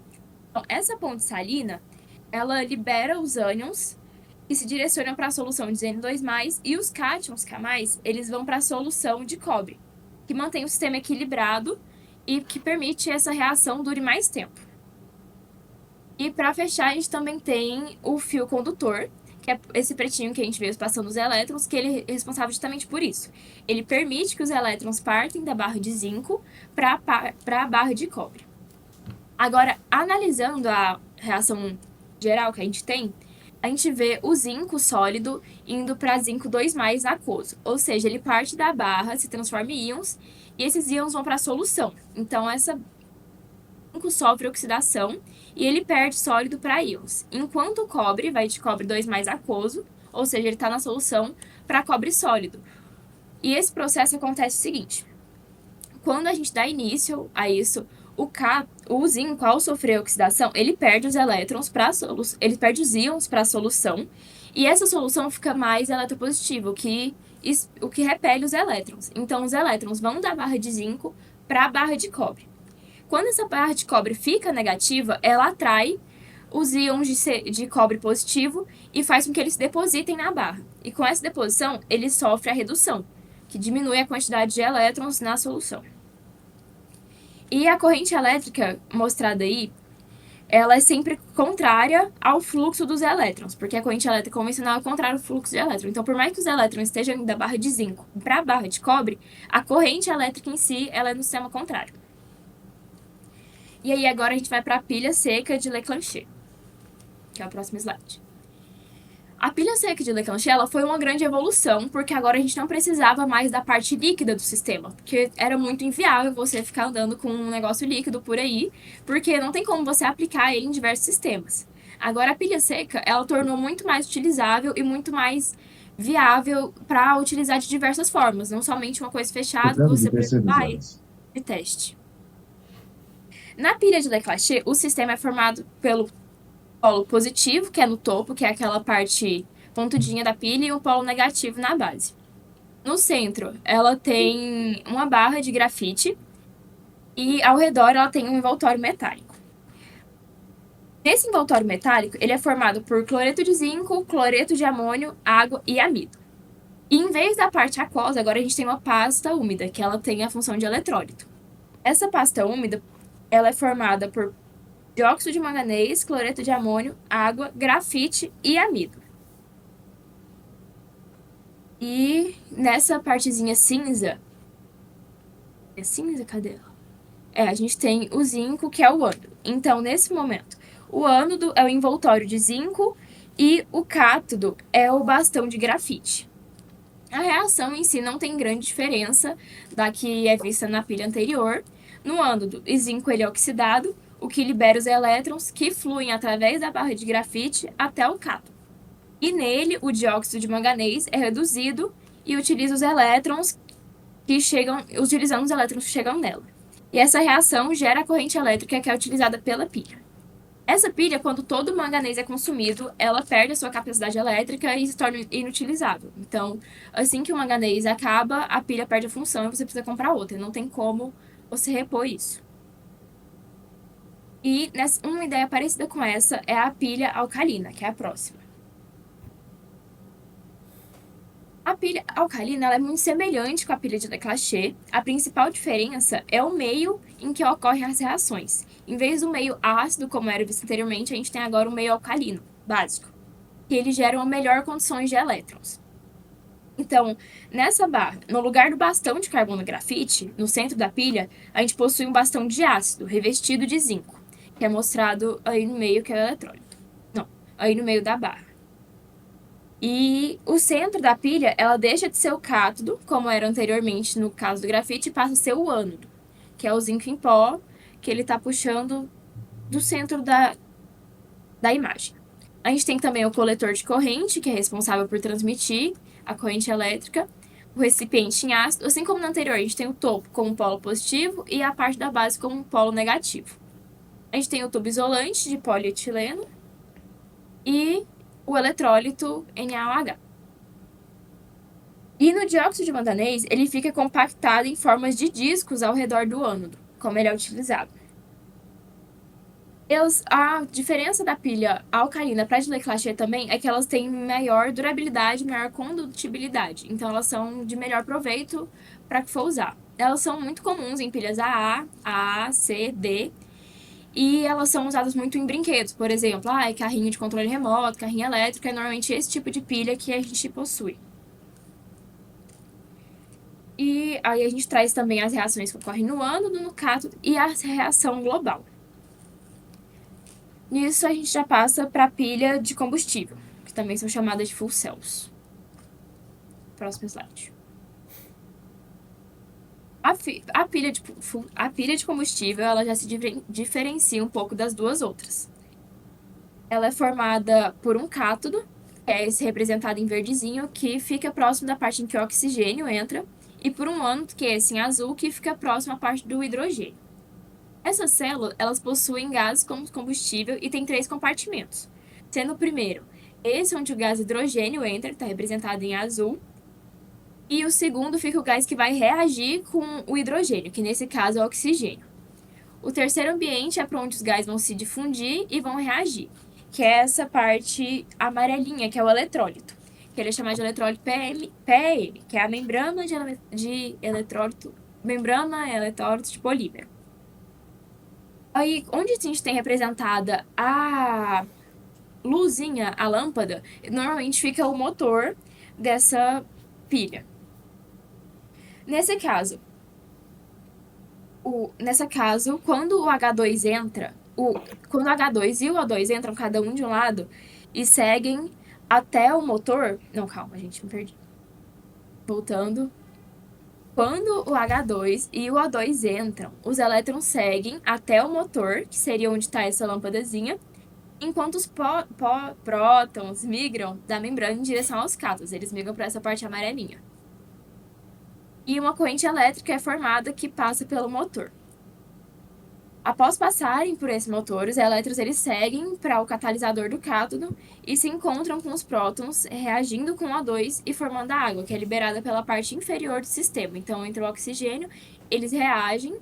Então, essa ponte salina, ela libera os ânions que se direcionam para a solução de Zn2+, e os cátions K+, eles vão para a solução de cobre, que mantém o sistema equilibrado e que permite essa reação dure mais tempo. E para fechar, a gente também tem o fio condutor, que é esse pretinho que a gente vê passando os elétrons, que ele é responsável justamente por isso. Ele permite que os elétrons partem da barra de zinco para a barra de cobre. Agora, analisando a reação geral que a gente vê o zinco sólido indo para zinco 2+ aquoso. Ou seja, ele parte da barra, se transforma em íons, e esses íons vão para a solução. Então, essa zinco sofre oxidação e ele perde sólido para íons. Enquanto o cobre vai de cobre 2+ aquoso, ou seja, ele está na solução, para cobre sólido. E esse processo acontece o seguinte: quando a gente dá início a isso, o zinco, ao sofrer oxidação, ele perde os elétrons ele perde os íons para a solução, e essa solução fica mais eletropositiva, o que repele os elétrons. Então, os elétrons vão da barra de zinco para a barra de cobre. Quando essa barra de cobre fica negativa, ela atrai os íons de cobre positivo e faz com que eles se depositem na barra. E com essa deposição, ele sofre a redução, que diminui a quantidade de elétrons na solução. E a corrente elétrica mostrada aí ela é sempre contrária ao fluxo dos elétrons, porque a corrente elétrica convencional é contrária ao fluxo de elétrons. Então, por mais que os elétrons estejam indo da barra de zinco para a barra de cobre, a corrente elétrica em si ela é no sistema contrário. E aí, agora a gente vai para a pilha seca de Leclanché, que é o próximo slide. A pilha seca de Leclanché ela foi uma grande evolução, porque agora a gente não precisava mais da parte líquida do sistema, porque era muito inviável você ficar andando com um negócio líquido por aí, porque não tem como você aplicar ele em diversos sistemas. Agora a pilha seca ela tornou muito mais utilizável e muito mais viável para utilizar de diversas formas, não somente uma coisa fechada que você vai de teste. Na pilha de Leclanché, o sistema é formado pelo polo positivo, que é no topo, que é aquela parte pontudinha da pilha, e o polo negativo na base. No centro, ela tem uma barra de grafite e ao redor ela tem um envoltório metálico. Esse envoltório metálico ele é formado por cloreto de zinco, cloreto de amônio, água e amido. E em vez da parte aquosa, agora a gente tem uma pasta úmida, que ela tem a função de eletrólito. Essa pasta úmida ela é formada por dióxido de manganês, cloreto de amônio, água, grafite e amido. E nessa partezinha cinza... É cinza? Cadê ela? A gente tem o zinco, que é o ânodo. Então, nesse momento, o ânodo é o envoltório de zinco e o cátodo é o bastão de grafite. A reação em si não tem grande diferença da que é vista na pilha anterior. No ânodo, o zinco ele é oxidado, o que libera os elétrons que fluem através da barra de grafite até o cátodo. E nele, o dióxido de manganês é reduzido e utiliza os elétrons que chegam, utilizando os elétrons que chegam nela. E essa reação gera a corrente elétrica que é utilizada pela pilha. Essa pilha, quando todo o manganês é consumido, ela perde a sua capacidade elétrica e se torna inutilizável. Então, assim que o manganês acaba, a pilha perde a função e você precisa comprar outra. Não tem como você repor isso. E uma ideia parecida com essa é a pilha alcalina, que é a próxima. A pilha alcalina ela é muito semelhante com a pilha de Leclanché. A principal diferença é o meio em que ocorrem as reações. Em vez do meio ácido, como era visto anteriormente, a gente tem agora um meio alcalino, básico, que ele gera melhor condições de elétrons. Então, nessa barra, no lugar do bastão de carbono grafite, no centro da pilha, a gente possui um bastão de ácido revestido de zinco, que é mostrado aí no meio, que é o eletrólito. Não, aí no meio da barra. E o centro da pilha, ela deixa de ser o cátodo, como era anteriormente no caso do grafite, e passa a ser o ânodo, que é o zinco em pó, que ele está puxando do centro da imagem. A gente tem também o coletor de corrente, que é responsável por transmitir a corrente elétrica, o recipiente em ácido, assim como no anterior, a gente tem o topo como polo positivo e a parte da base como polo negativo. A gente tem o tubo isolante de polietileno e o eletrólito NaOH. E no dióxido de manganês, ele fica compactado em formas de discos ao redor do ânodo, como ele é utilizado. A diferença da pilha alcalina para a de Leclanché também é que elas têm maior durabilidade, maior condutibilidade. Então, elas são de melhor proveito para que for usar. Elas são muito comuns em pilhas AA, C, D. E elas são usadas muito em brinquedos. Por exemplo, carrinho de controle remoto, carrinho elétrico. É normalmente esse tipo de pilha que a gente possui. E aí a gente traz também as reações que ocorrem no ânodo, no cátodo e a reação global. Nisso, a gente já passa para a pilha de combustível, que também são chamadas de fuel cells. Próximo slide. A pilha de combustível ela já se diferencia um pouco das duas outras. Ela é formada por um cátodo, que é esse representado em verdezinho, que fica próximo da parte em que o oxigênio entra, e por um ânodo, que é esse em azul, que fica próximo à parte do hidrogênio. Essas células, elas possuem gases como combustível e tem 3 compartimentos. Sendo o primeiro, esse onde o gás hidrogênio entra, está representado em azul. E o segundo fica o gás que vai reagir com o hidrogênio, que nesse caso é o oxigênio. O terceiro ambiente é para onde os gases vão se difundir e vão reagir, que é essa parte amarelinha, que é o eletrólito, que ele é chamado de eletrólito PEM, que é a membrana de eletrólito, membrana eletrólito de polímero. Aí, onde a gente tem representada a luzinha, a lâmpada, normalmente fica o motor dessa pilha. Nesse caso, quando o H2 entra, quando o H2 e o O2 entram cada um de um lado e seguem até o motor. Não, calma, gente, me perdi. Voltando. Quando o H2 e o O2 entram, os elétrons seguem até o motor, que seria onde está essa lâmpadazinha, enquanto os prótons migram da membrana em direção aos cátions. Eles migram para essa parte amarelinha. E uma corrente elétrica é formada que passa pelo motor. Após passarem por esse motor, os elétrons eles seguem para o catalisador do cátodo e se encontram com os prótons reagindo com o O2 e formando a água, que é liberada pela parte inferior do sistema. Então, entre o oxigênio, eles reagem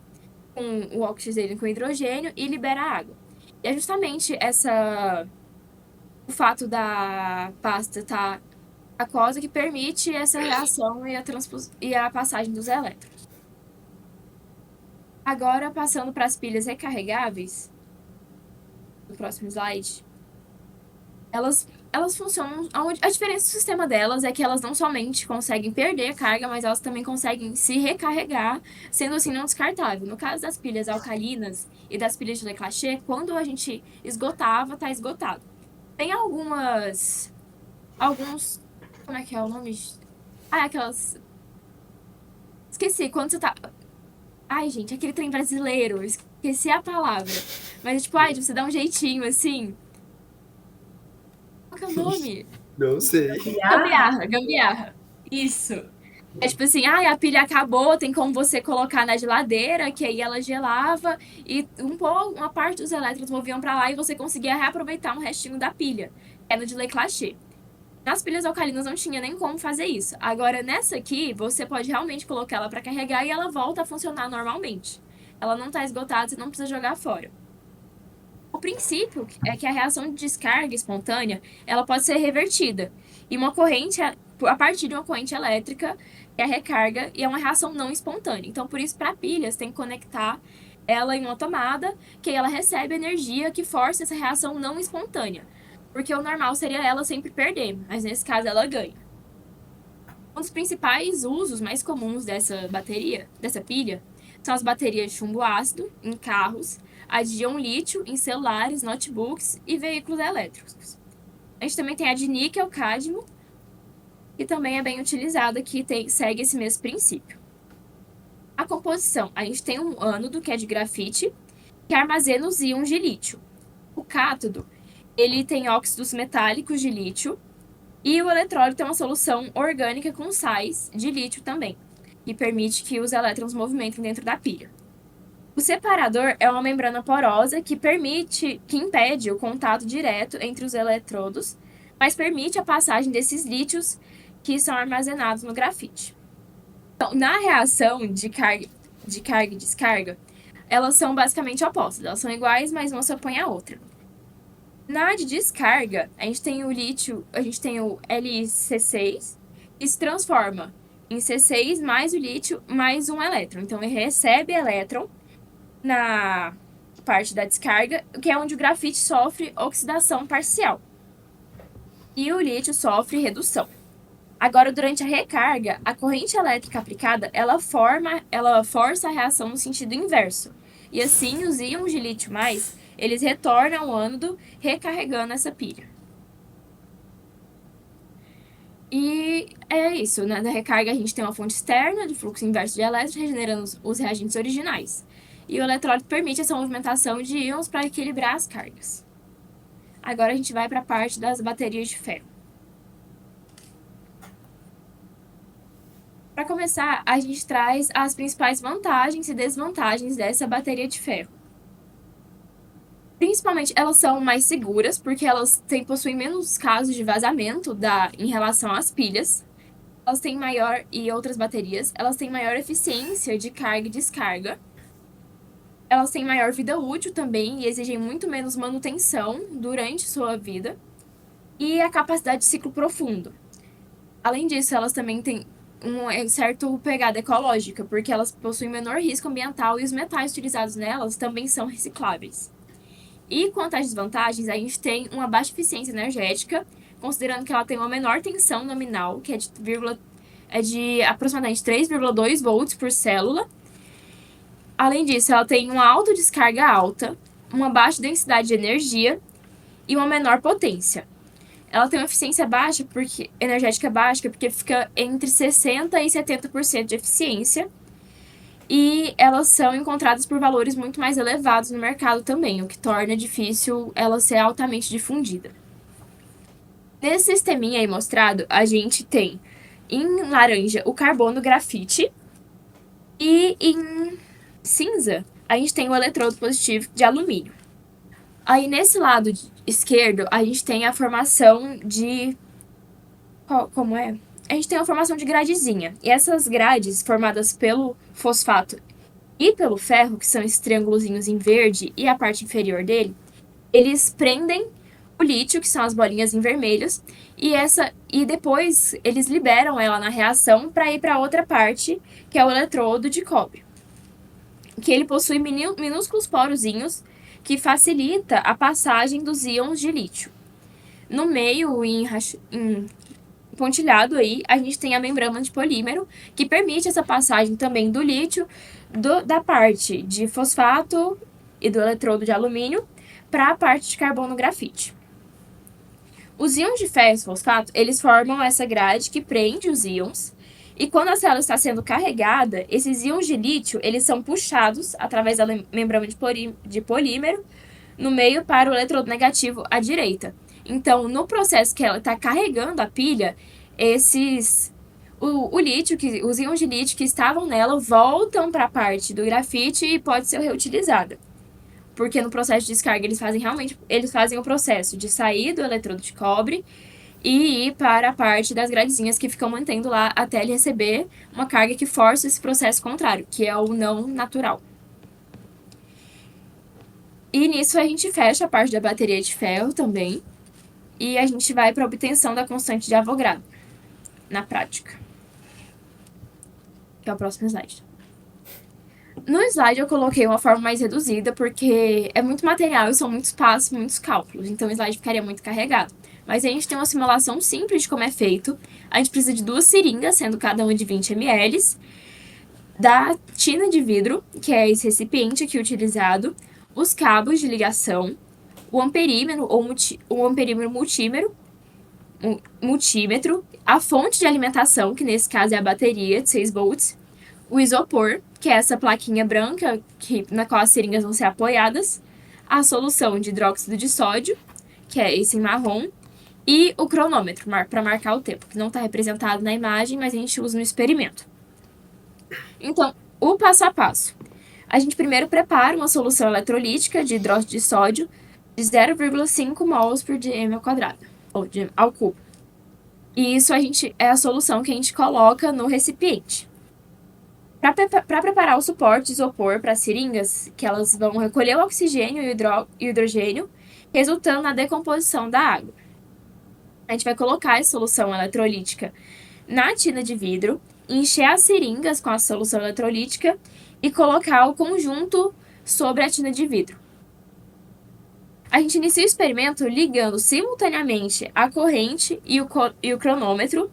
com o oxigênio com o hidrogênio e libera a água. E é justamente o fato da pasta estar aquosa que permite essa reação e a passagem dos elétrons. Agora, passando para as pilhas recarregáveis, no próximo slide, elas funcionam. A diferença do sistema delas é que elas não somente conseguem perder a carga, mas elas também conseguem se recarregar, sendo assim não descartável. No caso das pilhas alcalinas e das pilhas de Leclanché, quando a gente esgotava, tá esgotado. Tem alguns. Como é que é o nome? Aquelas. Esqueci, quando você tá. Ai, gente, aquele trem brasileiro, esqueci a palavra. Mas, tipo, você dá um jeitinho, assim. Qual que é o nome? Não sei. Gambiarra. Isso. É tipo assim, a pilha acabou, tem como você colocar na geladeira, que aí ela gelava, e uma parte dos elétrons moviam pra lá e você conseguia reaproveitar um restinho da pilha. É no de Leclanché. Nas pilhas alcalinas não tinha nem como fazer isso. Agora, nessa aqui, você pode realmente colocar ela para carregar e ela volta a funcionar normalmente. Ela não está esgotada, você não precisa jogar fora. O princípio é que a reação de descarga espontânea, ela pode ser revertida. E a partir de uma corrente elétrica, é a recarga e é uma reação não espontânea. Então, por isso, para pilhas, tem que conectar ela em uma tomada, que aí ela recebe energia que força essa reação não espontânea. Porque o normal seria ela sempre perder, mas nesse caso ela ganha. Um dos principais usos mais comuns dessa pilha, são as baterias de chumbo ácido em carros, a de íon lítio em celulares, notebooks e veículos elétricos. A gente também tem a de níquel cádmio, que também é bem utilizada, que segue esse mesmo princípio. A composição, a gente tem um ânodo, que é de grafite, que armazena os íons de lítio. O cátodo, ele tem óxidos metálicos de lítio e o eletrólito é uma solução orgânica com sais de lítio também, que permite que os elétrons movimentem dentro da pilha. O separador é uma membrana porosa que impede o contato direto entre os eletrodos, mas permite a passagem desses lítios que são armazenados no grafite. Então, na reação de carga e descarga, elas são basicamente opostas. Elas são iguais, mas uma se opõe à outra. Na de descarga, a gente tem o lítio, a gente tem o LiC6, que se transforma em C6 mais o lítio mais um elétron. Então, ele recebe elétron na parte da descarga, que é onde o grafite sofre oxidação parcial. E o lítio sofre redução. Agora, durante a recarga, a corrente elétrica aplicada, ela força a reação no sentido inverso. E assim, os íons de lítio+, eles retornam ao ânodo, recarregando essa pilha. E é isso, na recarga a gente tem uma fonte externa de fluxo inverso de elétrons, regenerando os reagentes originais. E o eletrólito permite essa movimentação de íons para equilibrar as cargas. Agora a gente vai para a parte das baterias de ferro. Para começar, a gente traz as principais vantagens e desvantagens dessa bateria de ferro. Principalmente, elas são mais seguras, porque elas possuem menos casos de vazamento em relação às pilhas. Elas têm e outras baterias, elas têm maior eficiência de carga e descarga. Elas têm maior vida útil também e exigem muito menos manutenção durante sua vida. E a capacidade de ciclo profundo. Além disso, elas também têm um certo pegada ecológica, porque elas possuem menor risco ambiental e os metais utilizados nelas também são recicláveis. E quanto às desvantagens, a gente tem uma baixa eficiência energética, considerando que ela tem uma menor tensão nominal, que é de aproximadamente 3,2 volts por célula. Além disso, ela tem uma autodescarga alta, uma baixa densidade de energia e uma menor potência. Ela tem uma eficiência energética baixa porque fica entre 60% e 70% de eficiência. E elas são encontradas por valores muito mais elevados no mercado também, o que torna difícil ela ser altamente difundida. Nesse sisteminha aí mostrado, a gente tem em laranja o carbono grafite e em cinza a gente tem o eletrodo positivo de alumínio. Aí nesse lado esquerdo a gente tem a formação de... Como é? A gente tem uma formação de gradezinha. E essas grades formadas pelo fosfato e pelo ferro, que são esses triângulozinhos em verde e a parte inferior dele, eles prendem o lítio, que são as bolinhas em vermelhos, e depois eles liberam ela na reação para ir para outra parte, que é o eletrodo de cobre, que ele possui minúsculos porozinhos que facilita a passagem dos íons de lítio. No meio, em pontilhado aí, a gente tem a membrana de polímero, que permite essa passagem também do lítio, da parte de fosfato e do eletrodo de alumínio, para a parte de carbono grafite. Os íons de ferro e fosfato, eles formam essa grade que prende os íons, e quando a célula está sendo carregada, esses íons de lítio, eles são puxados através da membrana de polímero no meio para o eletrodo negativo à direita. Então, no processo que ela está carregando a pilha, os íons de lítio que estavam nela voltam para a parte do grafite e pode ser reutilizada. Porque no processo de descarga eles fazem o processo de sair do eletrodo de cobre e ir para a parte das gradezinhas que ficam mantendo lá até ele receber uma carga que força esse processo contrário, que é o não natural. E nisso a gente fecha a parte da bateria de ferro também. E a gente vai para a obtenção da constante de Avogadro, na prática. Que é o próximo slide. No slide eu coloquei uma forma mais reduzida, porque é muito material e são muitos passos, muitos cálculos. Então o slide ficaria muito carregado. Mas a gente tem uma simulação simples de como é feito. A gente precisa de 2 seringas, sendo cada uma de 20 ml. Da tina de vidro, que é esse recipiente aqui utilizado. Os cabos de ligação. O amperímetro ou amperímetro multímetro, a fonte de alimentação, que nesse caso é a bateria de 6 volts, o isopor, que é essa plaquinha branca na qual as seringas vão ser apoiadas, a solução de hidróxido de sódio, que é esse em marrom, e o cronômetro, para marcar o tempo, que não está representado na imagem, mas a gente usa no experimento. Então, o passo a passo. A gente primeiro prepara uma solução eletrolítica de hidróxido de sódio de 0,5 mols por dm ao quadrado, ou ao cubo. E isso é a solução que a gente coloca no recipiente. Para preparar o suporte de isopor para as seringas, que elas vão recolher o oxigênio e o hidrogênio, resultando na decomposição da água. A gente vai colocar essa solução eletrolítica na tina de vidro, encher as seringas com a solução eletrolítica e colocar o conjunto sobre a tina de vidro. A gente inicia o experimento ligando simultaneamente a corrente e o cronômetro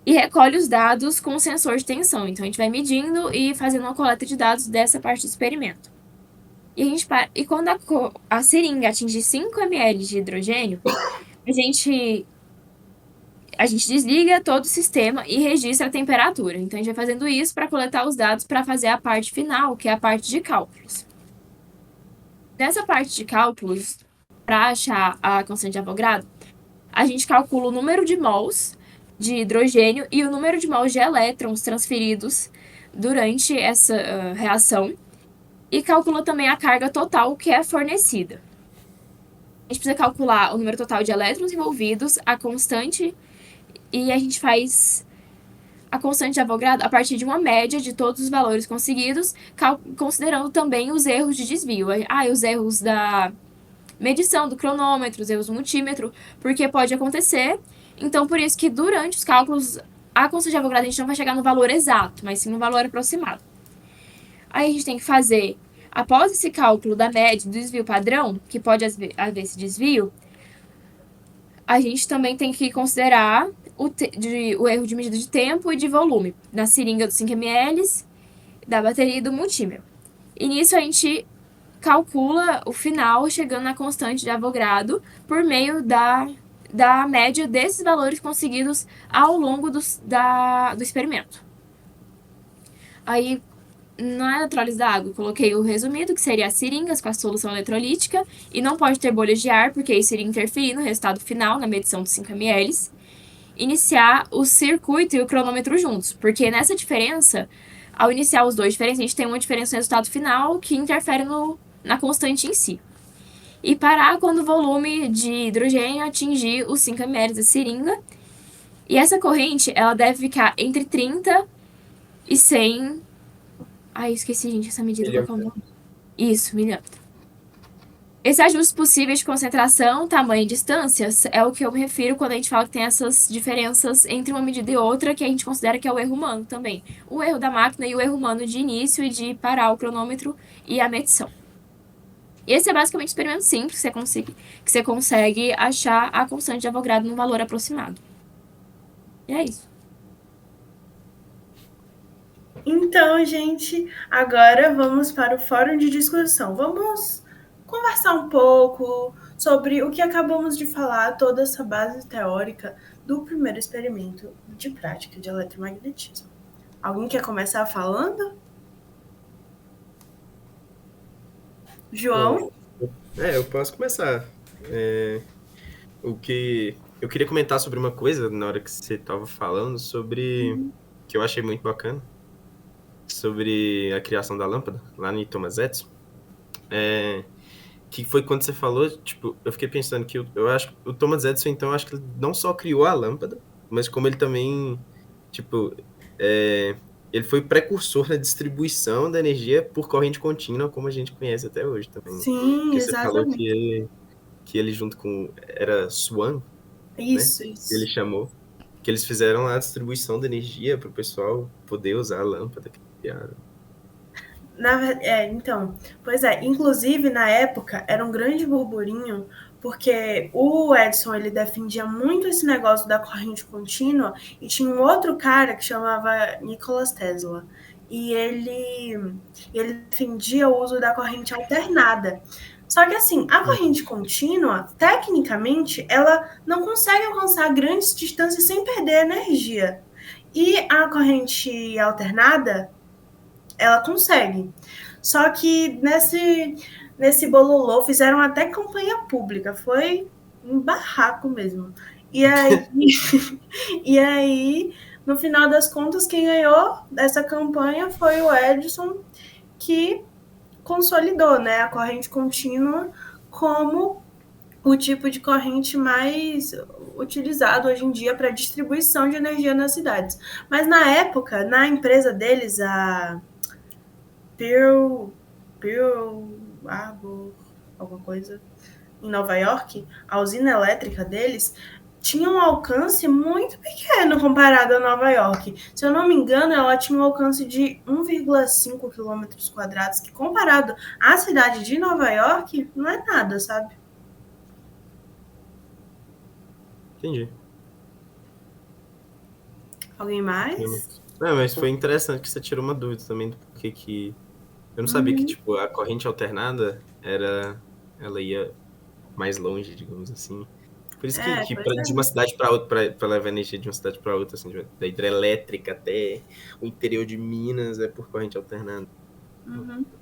e recolhe os dados com o sensor de tensão. Então, a gente vai medindo e fazendo uma coleta de dados dessa parte do experimento. E quando a seringa atingir 5 ml de hidrogênio, a gente desliga todo o sistema e registra a temperatura. Então, a gente vai fazendo isso para coletar os dados para fazer a parte final, que é a parte de cálculos. Nessa parte de cálculos, para achar a constante de Avogadro, a gente calcula o número de mols de hidrogênio e o número de mols de elétrons transferidos durante essa reação e calcula também a carga total que é fornecida. A gente precisa calcular o número total de elétrons envolvidos, a constante, e a gente faz a constante de Avogadro a partir de uma média de todos os valores conseguidos, considerando também os erros de desvio. Os erros da medição do cronômetro, os erros do multímetro, porque pode acontecer. Então, por isso que durante os cálculos, a constante de Avogadro a gente não vai chegar no valor exato, mas sim no valor aproximado. Aí a gente tem que fazer, após esse cálculo da média do desvio padrão, que pode haver esse desvio, a gente também tem que considerar o erro de medida de tempo e de volume na seringa dos 5 ml, da bateria e do multímero. E nisso a gente calcula o final chegando na constante de Avogadro por meio da média desses valores conseguidos ao longo do experimento. Aí, na eletrólise da água, eu coloquei o resumido, que seria as seringas com a solução eletrolítica, e não pode ter bolhas de ar, porque isso iria interferir no resultado final, na medição dos 5 ml. Iniciar o circuito e o cronômetro juntos, porque nessa diferença, ao iniciar os dois diferentes, a gente tem uma diferença no resultado final que interfere na constante em si. E parar quando o volume de hidrogênio atingir os 5 ml da seringa. E essa corrente, ela deve ficar entre 30 e 100... Ai, esqueci, gente, essa medida. Isso, miliâmetro. Esses ajustes possíveis de concentração, tamanho e distância é o que eu me refiro quando a gente fala que tem essas diferenças entre uma medida e outra, que a gente considera que é o erro humano também. O erro da máquina e o erro humano de início e de parar o cronômetro e a medição. Esse é basicamente um experimento simples que você consegue achar a constante de Avogadro num valor aproximado. E é isso. Então, gente, agora vamos para o fórum de discussão. Vamos conversar um pouco sobre o que acabamos de falar, toda essa base teórica do primeiro experimento de prática de eletromagnetismo. Alguém quer começar falando? João? Eu posso começar. Eu queria comentar sobre uma coisa na hora que você estava falando, sobre que eu achei muito bacana, sobre a criação da lâmpada, lá em Thomas Edison. Que foi quando você falou, tipo, eu fiquei pensando que eu acho que o Thomas Edison, então, eu acho que ele não só criou a lâmpada, mas como ele também, tipo, ele foi precursor na distribuição da energia por corrente contínua, como a gente conhece até hoje também. Sim, porque você falou exatamente. que ele junto com, era Swan, Isso, né? isso. Ele chamou, que eles fizeram a distribuição da energia para o pessoal poder usar a lâmpada que criaram. Então, pois é, inclusive na época era um grande burburinho, porque o Edison ele defendia muito esse negócio da corrente contínua e tinha um outro cara que chamava Nikola Tesla e ele defendia o uso da corrente alternada. Só que assim, a corrente contínua, tecnicamente, ela não consegue alcançar grandes distâncias sem perder energia. E a corrente alternada ela consegue. Só que nesse bololô fizeram até campanha pública, foi um barraco mesmo. E aí, no final das contas, quem ganhou essa campanha foi o Edison, que consolidou, né, a corrente contínua como o tipo de corrente mais utilizado hoje em dia para distribuição de energia nas cidades. Mas na época, na empresa deles, a Pearl Harbor, alguma coisa, em Nova York, a usina elétrica deles tinha um alcance muito pequeno comparado a Nova York. Se eu não me engano, ela tinha um alcance de 1,5 quilômetros quadrados, que comparado à cidade de Nova York, não é nada, sabe? Entendi. Alguém mais? Não, mas foi interessante que você tirou uma dúvida também do porquê que... Eu não sabia que, tipo, a corrente alternada ela ia mais longe, digamos assim. Por isso que de uma cidade para outra, para levar energia de uma cidade para outra, assim, da hidrelétrica até o interior de Minas, é por corrente alternada.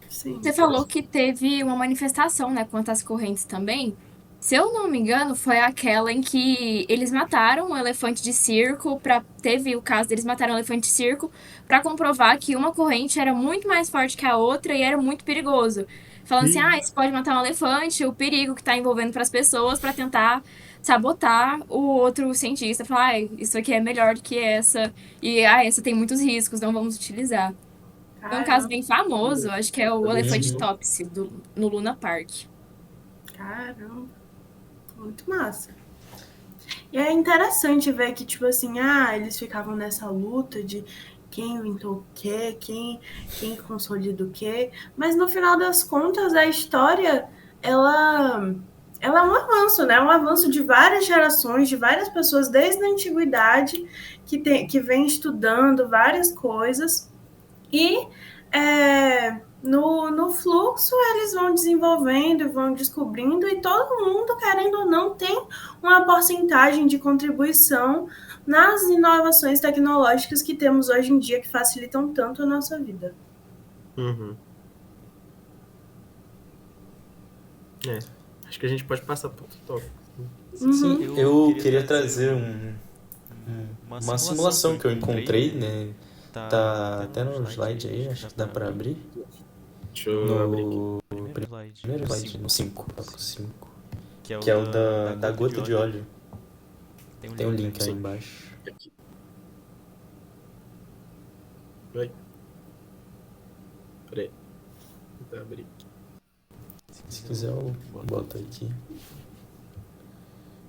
Sim. Você falou que teve uma manifestação, né, quanto às correntes também. Se eu não me engano, foi aquela em que eles mataram um elefante de circo, teve o caso deles mataram um elefante de circo para comprovar que uma corrente era muito mais forte que a outra e era muito perigoso. Falando assim, isso pode matar um elefante, o perigo que está envolvendo para as pessoas para tentar sabotar o outro cientista. Falar, isso aqui é melhor do que essa, e essa tem muitos riscos, não vamos utilizar. É um caso bem famoso, acho que é o elefante Topsy, no Luna Park. Caramba, muito massa. E é interessante ver que, tipo assim, eles ficavam nessa luta de quem inventou o quê, quem consolida o quê, mas no final das contas a história, ela, ela é um avanço, né? Um avanço de várias gerações, de várias pessoas desde a antiguidade que vem estudando várias coisas e no fluxo eles vão desenvolvendo, vão descobrindo, e todo mundo, querendo ou não, tem uma porcentagem de contribuição nas inovações tecnológicas que temos hoje em dia, que facilitam tanto a nossa vida. Uhum. Acho que a gente pode passar para outro tópico. Sim, eu queria trazer uma simulação que eu encontrei, né? Tá até no slide aí, acho que dá pra abrir. Deixa eu abrir aqui. No primeiro slide, no 5, que é o da gota de óleo. Tem um link aí embaixo. Aqui. Vai. Peraí. Vou tentar abrir aqui. Se quiser, eu boto aqui.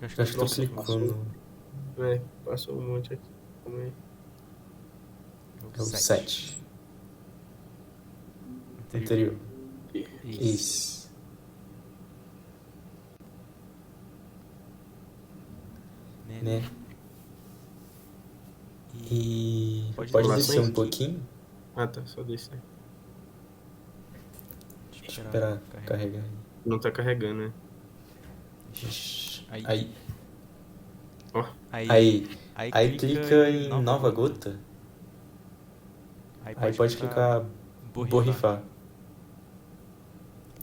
Eu acho que tô clicando. Passou um monte aqui. Calma aí. É o 7. Anterior. Isso. Né? E pode descer um pouquinho? Ah, tá. Só descer. Deixa eu esperar carregar. Não tá carregando, né? Aí. Ó. Aí clica em nova gota. Aí pode clicar borrifar.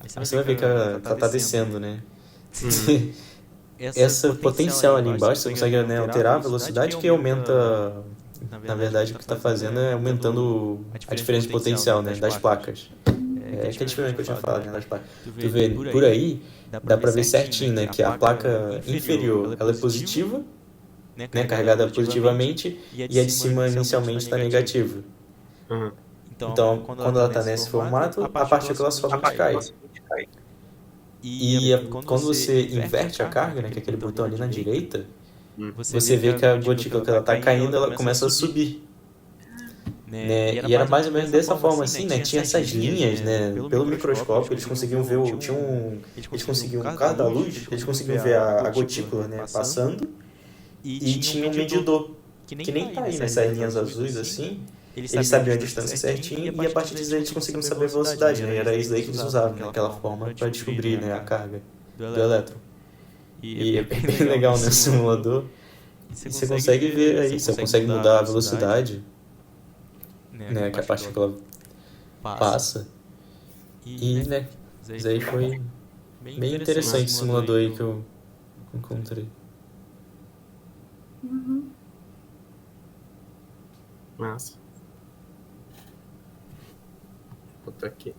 Aí você vai ver que ela tá descendo, né? Essa potencial ali embaixo, você consegue, né, alterar a velocidade, que aumenta. Na verdade, o que está fazendo é aumentando a diferença de potencial, né, das placas. É aquele experimento que eu tinha falado, né, das placas. Tu vê, por aí, dá pra ver certinho, né, que a placa inferior, ela é positiva, né, carregada positivamente, e a de cima inicialmente está negativa. Uhum. Então, quando ela está nesse formato, a partícula somente cai. E quando você inverte a carga, né, que é aquele botão ali na direita, você vê que a gotícula que ela está caindo, ela começa a subir. Né? E era mais ou menos dessa forma assim, né? Tinha essas linhas, né? Pelo microscópio eles conseguiam ver eles conseguiam, por causa da luz, eles conseguiam ver a gotícula, né, passando, e tinha um medidor que nem tá aí nessas linhas azuis assim. Eles sabiam a distância certinho, e a partir disso eles conseguiam saber a velocidade, né? E era isso daí que eles usavam, naquela forma, para descobrir, né, a carga do elétron. E é bem legal, né, o simulador. E você consegue ver aí, você consegue mudar a velocidade, né, que a partícula passa. E, né, isso aí foi bem interessante esse simulador aí que eu encontrei. Massa. Vou botar aqui.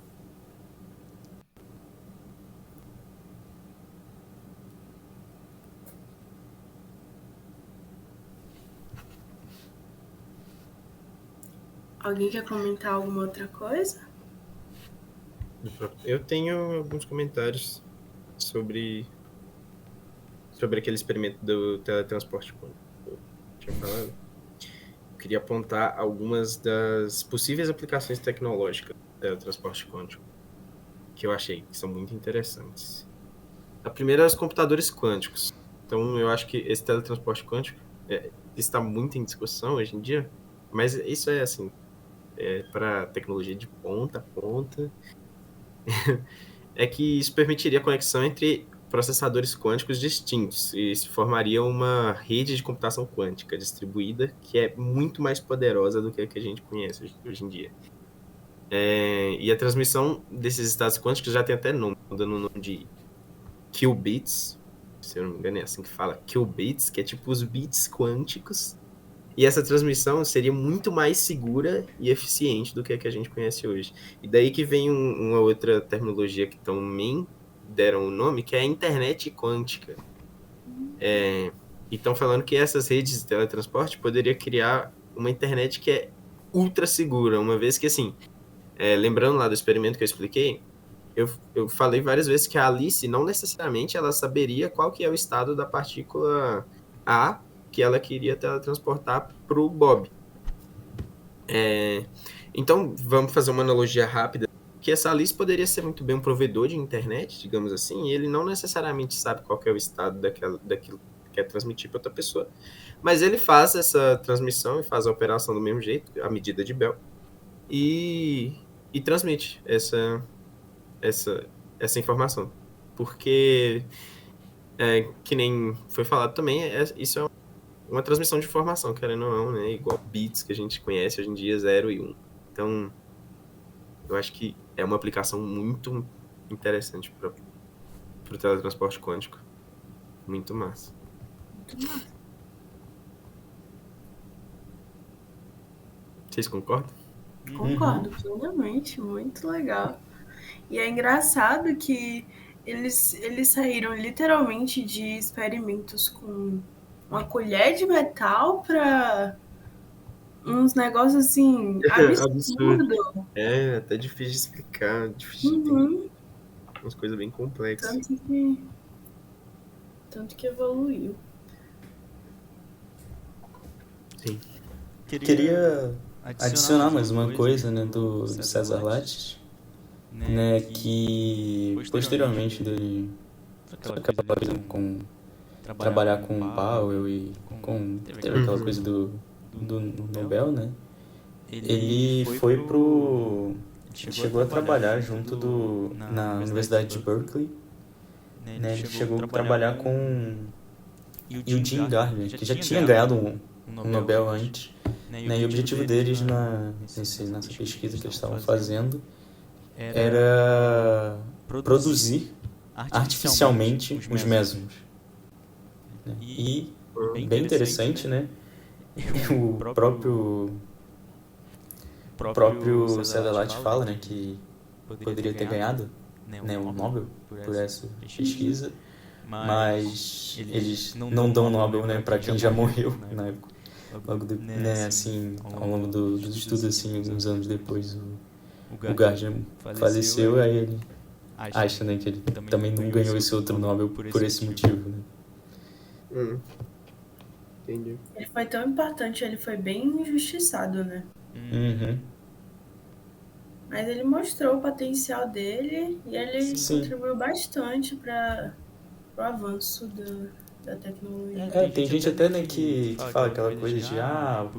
Alguém quer comentar alguma outra coisa? Eu tenho alguns comentários sobre aquele experimento do teletransporte quântico que eu tinha falado. Eu queria apontar algumas das possíveis aplicações tecnológicas do teletransporte quântico que eu achei que são muito interessantes. A primeira é os computadores quânticos. Então, eu acho que esse teletransporte quântico está muito em discussão hoje em dia, mas isso é assim, para tecnologia de ponta a ponta. É que isso permitiria a conexão entre processadores quânticos distintos e se formaria uma rede de computação quântica distribuída que é muito mais poderosa do que a que a gente conhece hoje em dia. E a transmissão desses estados quânticos já tem até nome, dando o nome de qubits, se eu não me engano é assim que fala, qubits, que é tipo os bits quânticos. E essa transmissão seria muito mais segura e eficiente do que a gente conhece hoje. E daí que vem uma outra terminologia que também deram o nome, que é a internet quântica. E estão falando que essas redes de teletransporte poderiam criar uma internet que é ultra segura, uma vez que, assim, lembrando lá do experimento que eu expliquei, eu falei várias vezes que a Alice não necessariamente ela saberia qual que é o estado da partícula A que ela queria teletransportar pro Bob. Então, vamos fazer uma analogia rápida, que essa Alice poderia ser muito bem um provedor de internet, digamos assim, e ele não necessariamente sabe qual que é o estado daquilo que quer transmitir para outra pessoa, mas ele faz essa transmissão e faz a operação do mesmo jeito, à medida de Bell, e transmite essa informação. Porque, que nem foi falado também, isso é uma transmissão de informação, querendo ou não, né? Igual bits que a gente conhece hoje em dia, 0 e 1. Então, eu acho que é uma aplicação muito interessante para o teletransporte quântico. Muito massa. Muito massa. Vocês concordam? Concordo plenamente, muito legal. E é engraçado que eles saíram literalmente de experimentos com uma colher de metal para uns negócios assim, Absurdo. absurdo. É até difícil de explicar, difícil de entender. Umas coisas bem complexas. Tanto que evoluiu. Sim. Queria adicionar mais uma coisa, né, do César Lattes, né, que posteriormente dele aquela coisa com trabalhar com o Powell e teve aquela coisa do Nobel, né, ele chegou a trabalhar junto na Universidade de Berkeley, né, ele chegou a trabalhar com Eugene Gardner, que já tinha ganhado um Nobel antes, né, e o objetivo deles nessa pesquisa que eles estavam fazendo era produzir artificialmente os mesons. Né? E, bem interessante, né? O próprio César Lattes fala, né, que poderia ter ganhado, né, um Nobel por essa pesquisa, mas eles não dão Nobel, né, para quem já morreu na época. Logo né, assim, ao longo dos estudos, assim, uns anos depois, o Gardner faleceu, aí ele acha, né, que ele também não ganhou esse outro Nobel por esse motivo, né? Entendi. Ele foi tão importante, ele foi bem injustiçado, né? Mas ele mostrou o potencial dele e ele contribuiu bastante para o avanço da tecnologia. Tem gente até, né, que fala aquela coisa de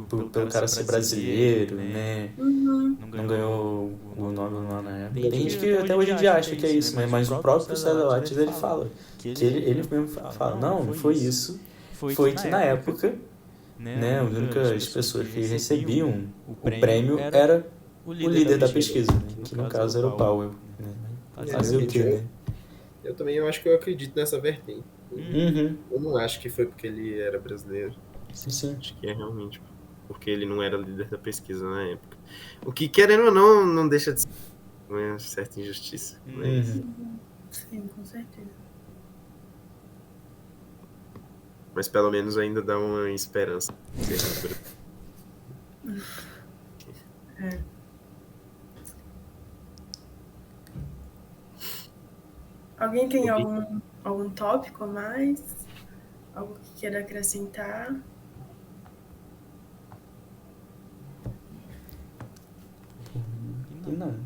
pelo cara ser brasileiro, né, não ganhou o Nobel lá na época. Tem gente que até hoje em dia acha que é isso, mas o próprio César Lattes, ele fala, que ele mesmo fala, não foi isso, foi que na época, né, as únicas pessoas que recebiam o prêmio era o líder da pesquisa, né, que no caso era o Powell, né. Fazer o quê, né? Eu também acho que eu acredito nessa vertente. Eu não acho que foi porque ele era brasileiro. Sim. Acho que é realmente porque ele não era líder da pesquisa na época. O que, querendo ou não deixa de ser uma certa injustiça. Mas... Sim, com certeza. Mas pelo menos ainda dá uma esperança. Alguém tem algum tópico a mais? Algo que queira acrescentar? Não.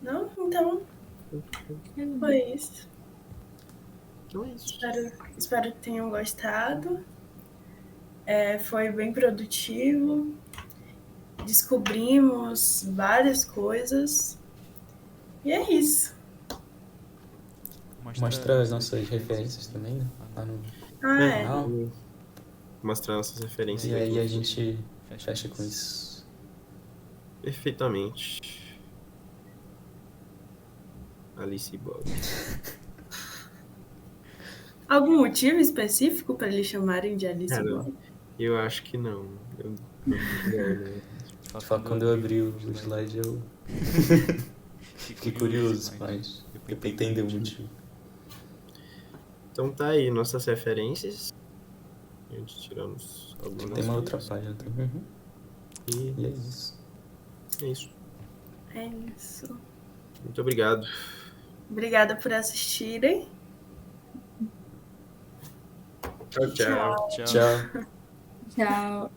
Não? Então, foi isso. Então é isso. Espero que tenham gostado. Foi bem produtivo. Descobrimos várias coisas. E é isso. Mostra as nossas referências também, né? Lá no canal. Mostrar nossas referências. E aí a gente fecha com isso. Perfeitamente. Alice e Bob. Algum motivo específico para eles chamarem de Alice e Bob? Eu acho que não. Só quando eu abri o slide eu fiquei curioso, mas eu entender o motivo. Então tá aí nossas referências. A gente tiramos algumas. Tem uma outra página também. E é isso. É isso. É isso. Muito obrigado. Obrigada por assistirem. Tchau, tchau. Tchau. Tchau.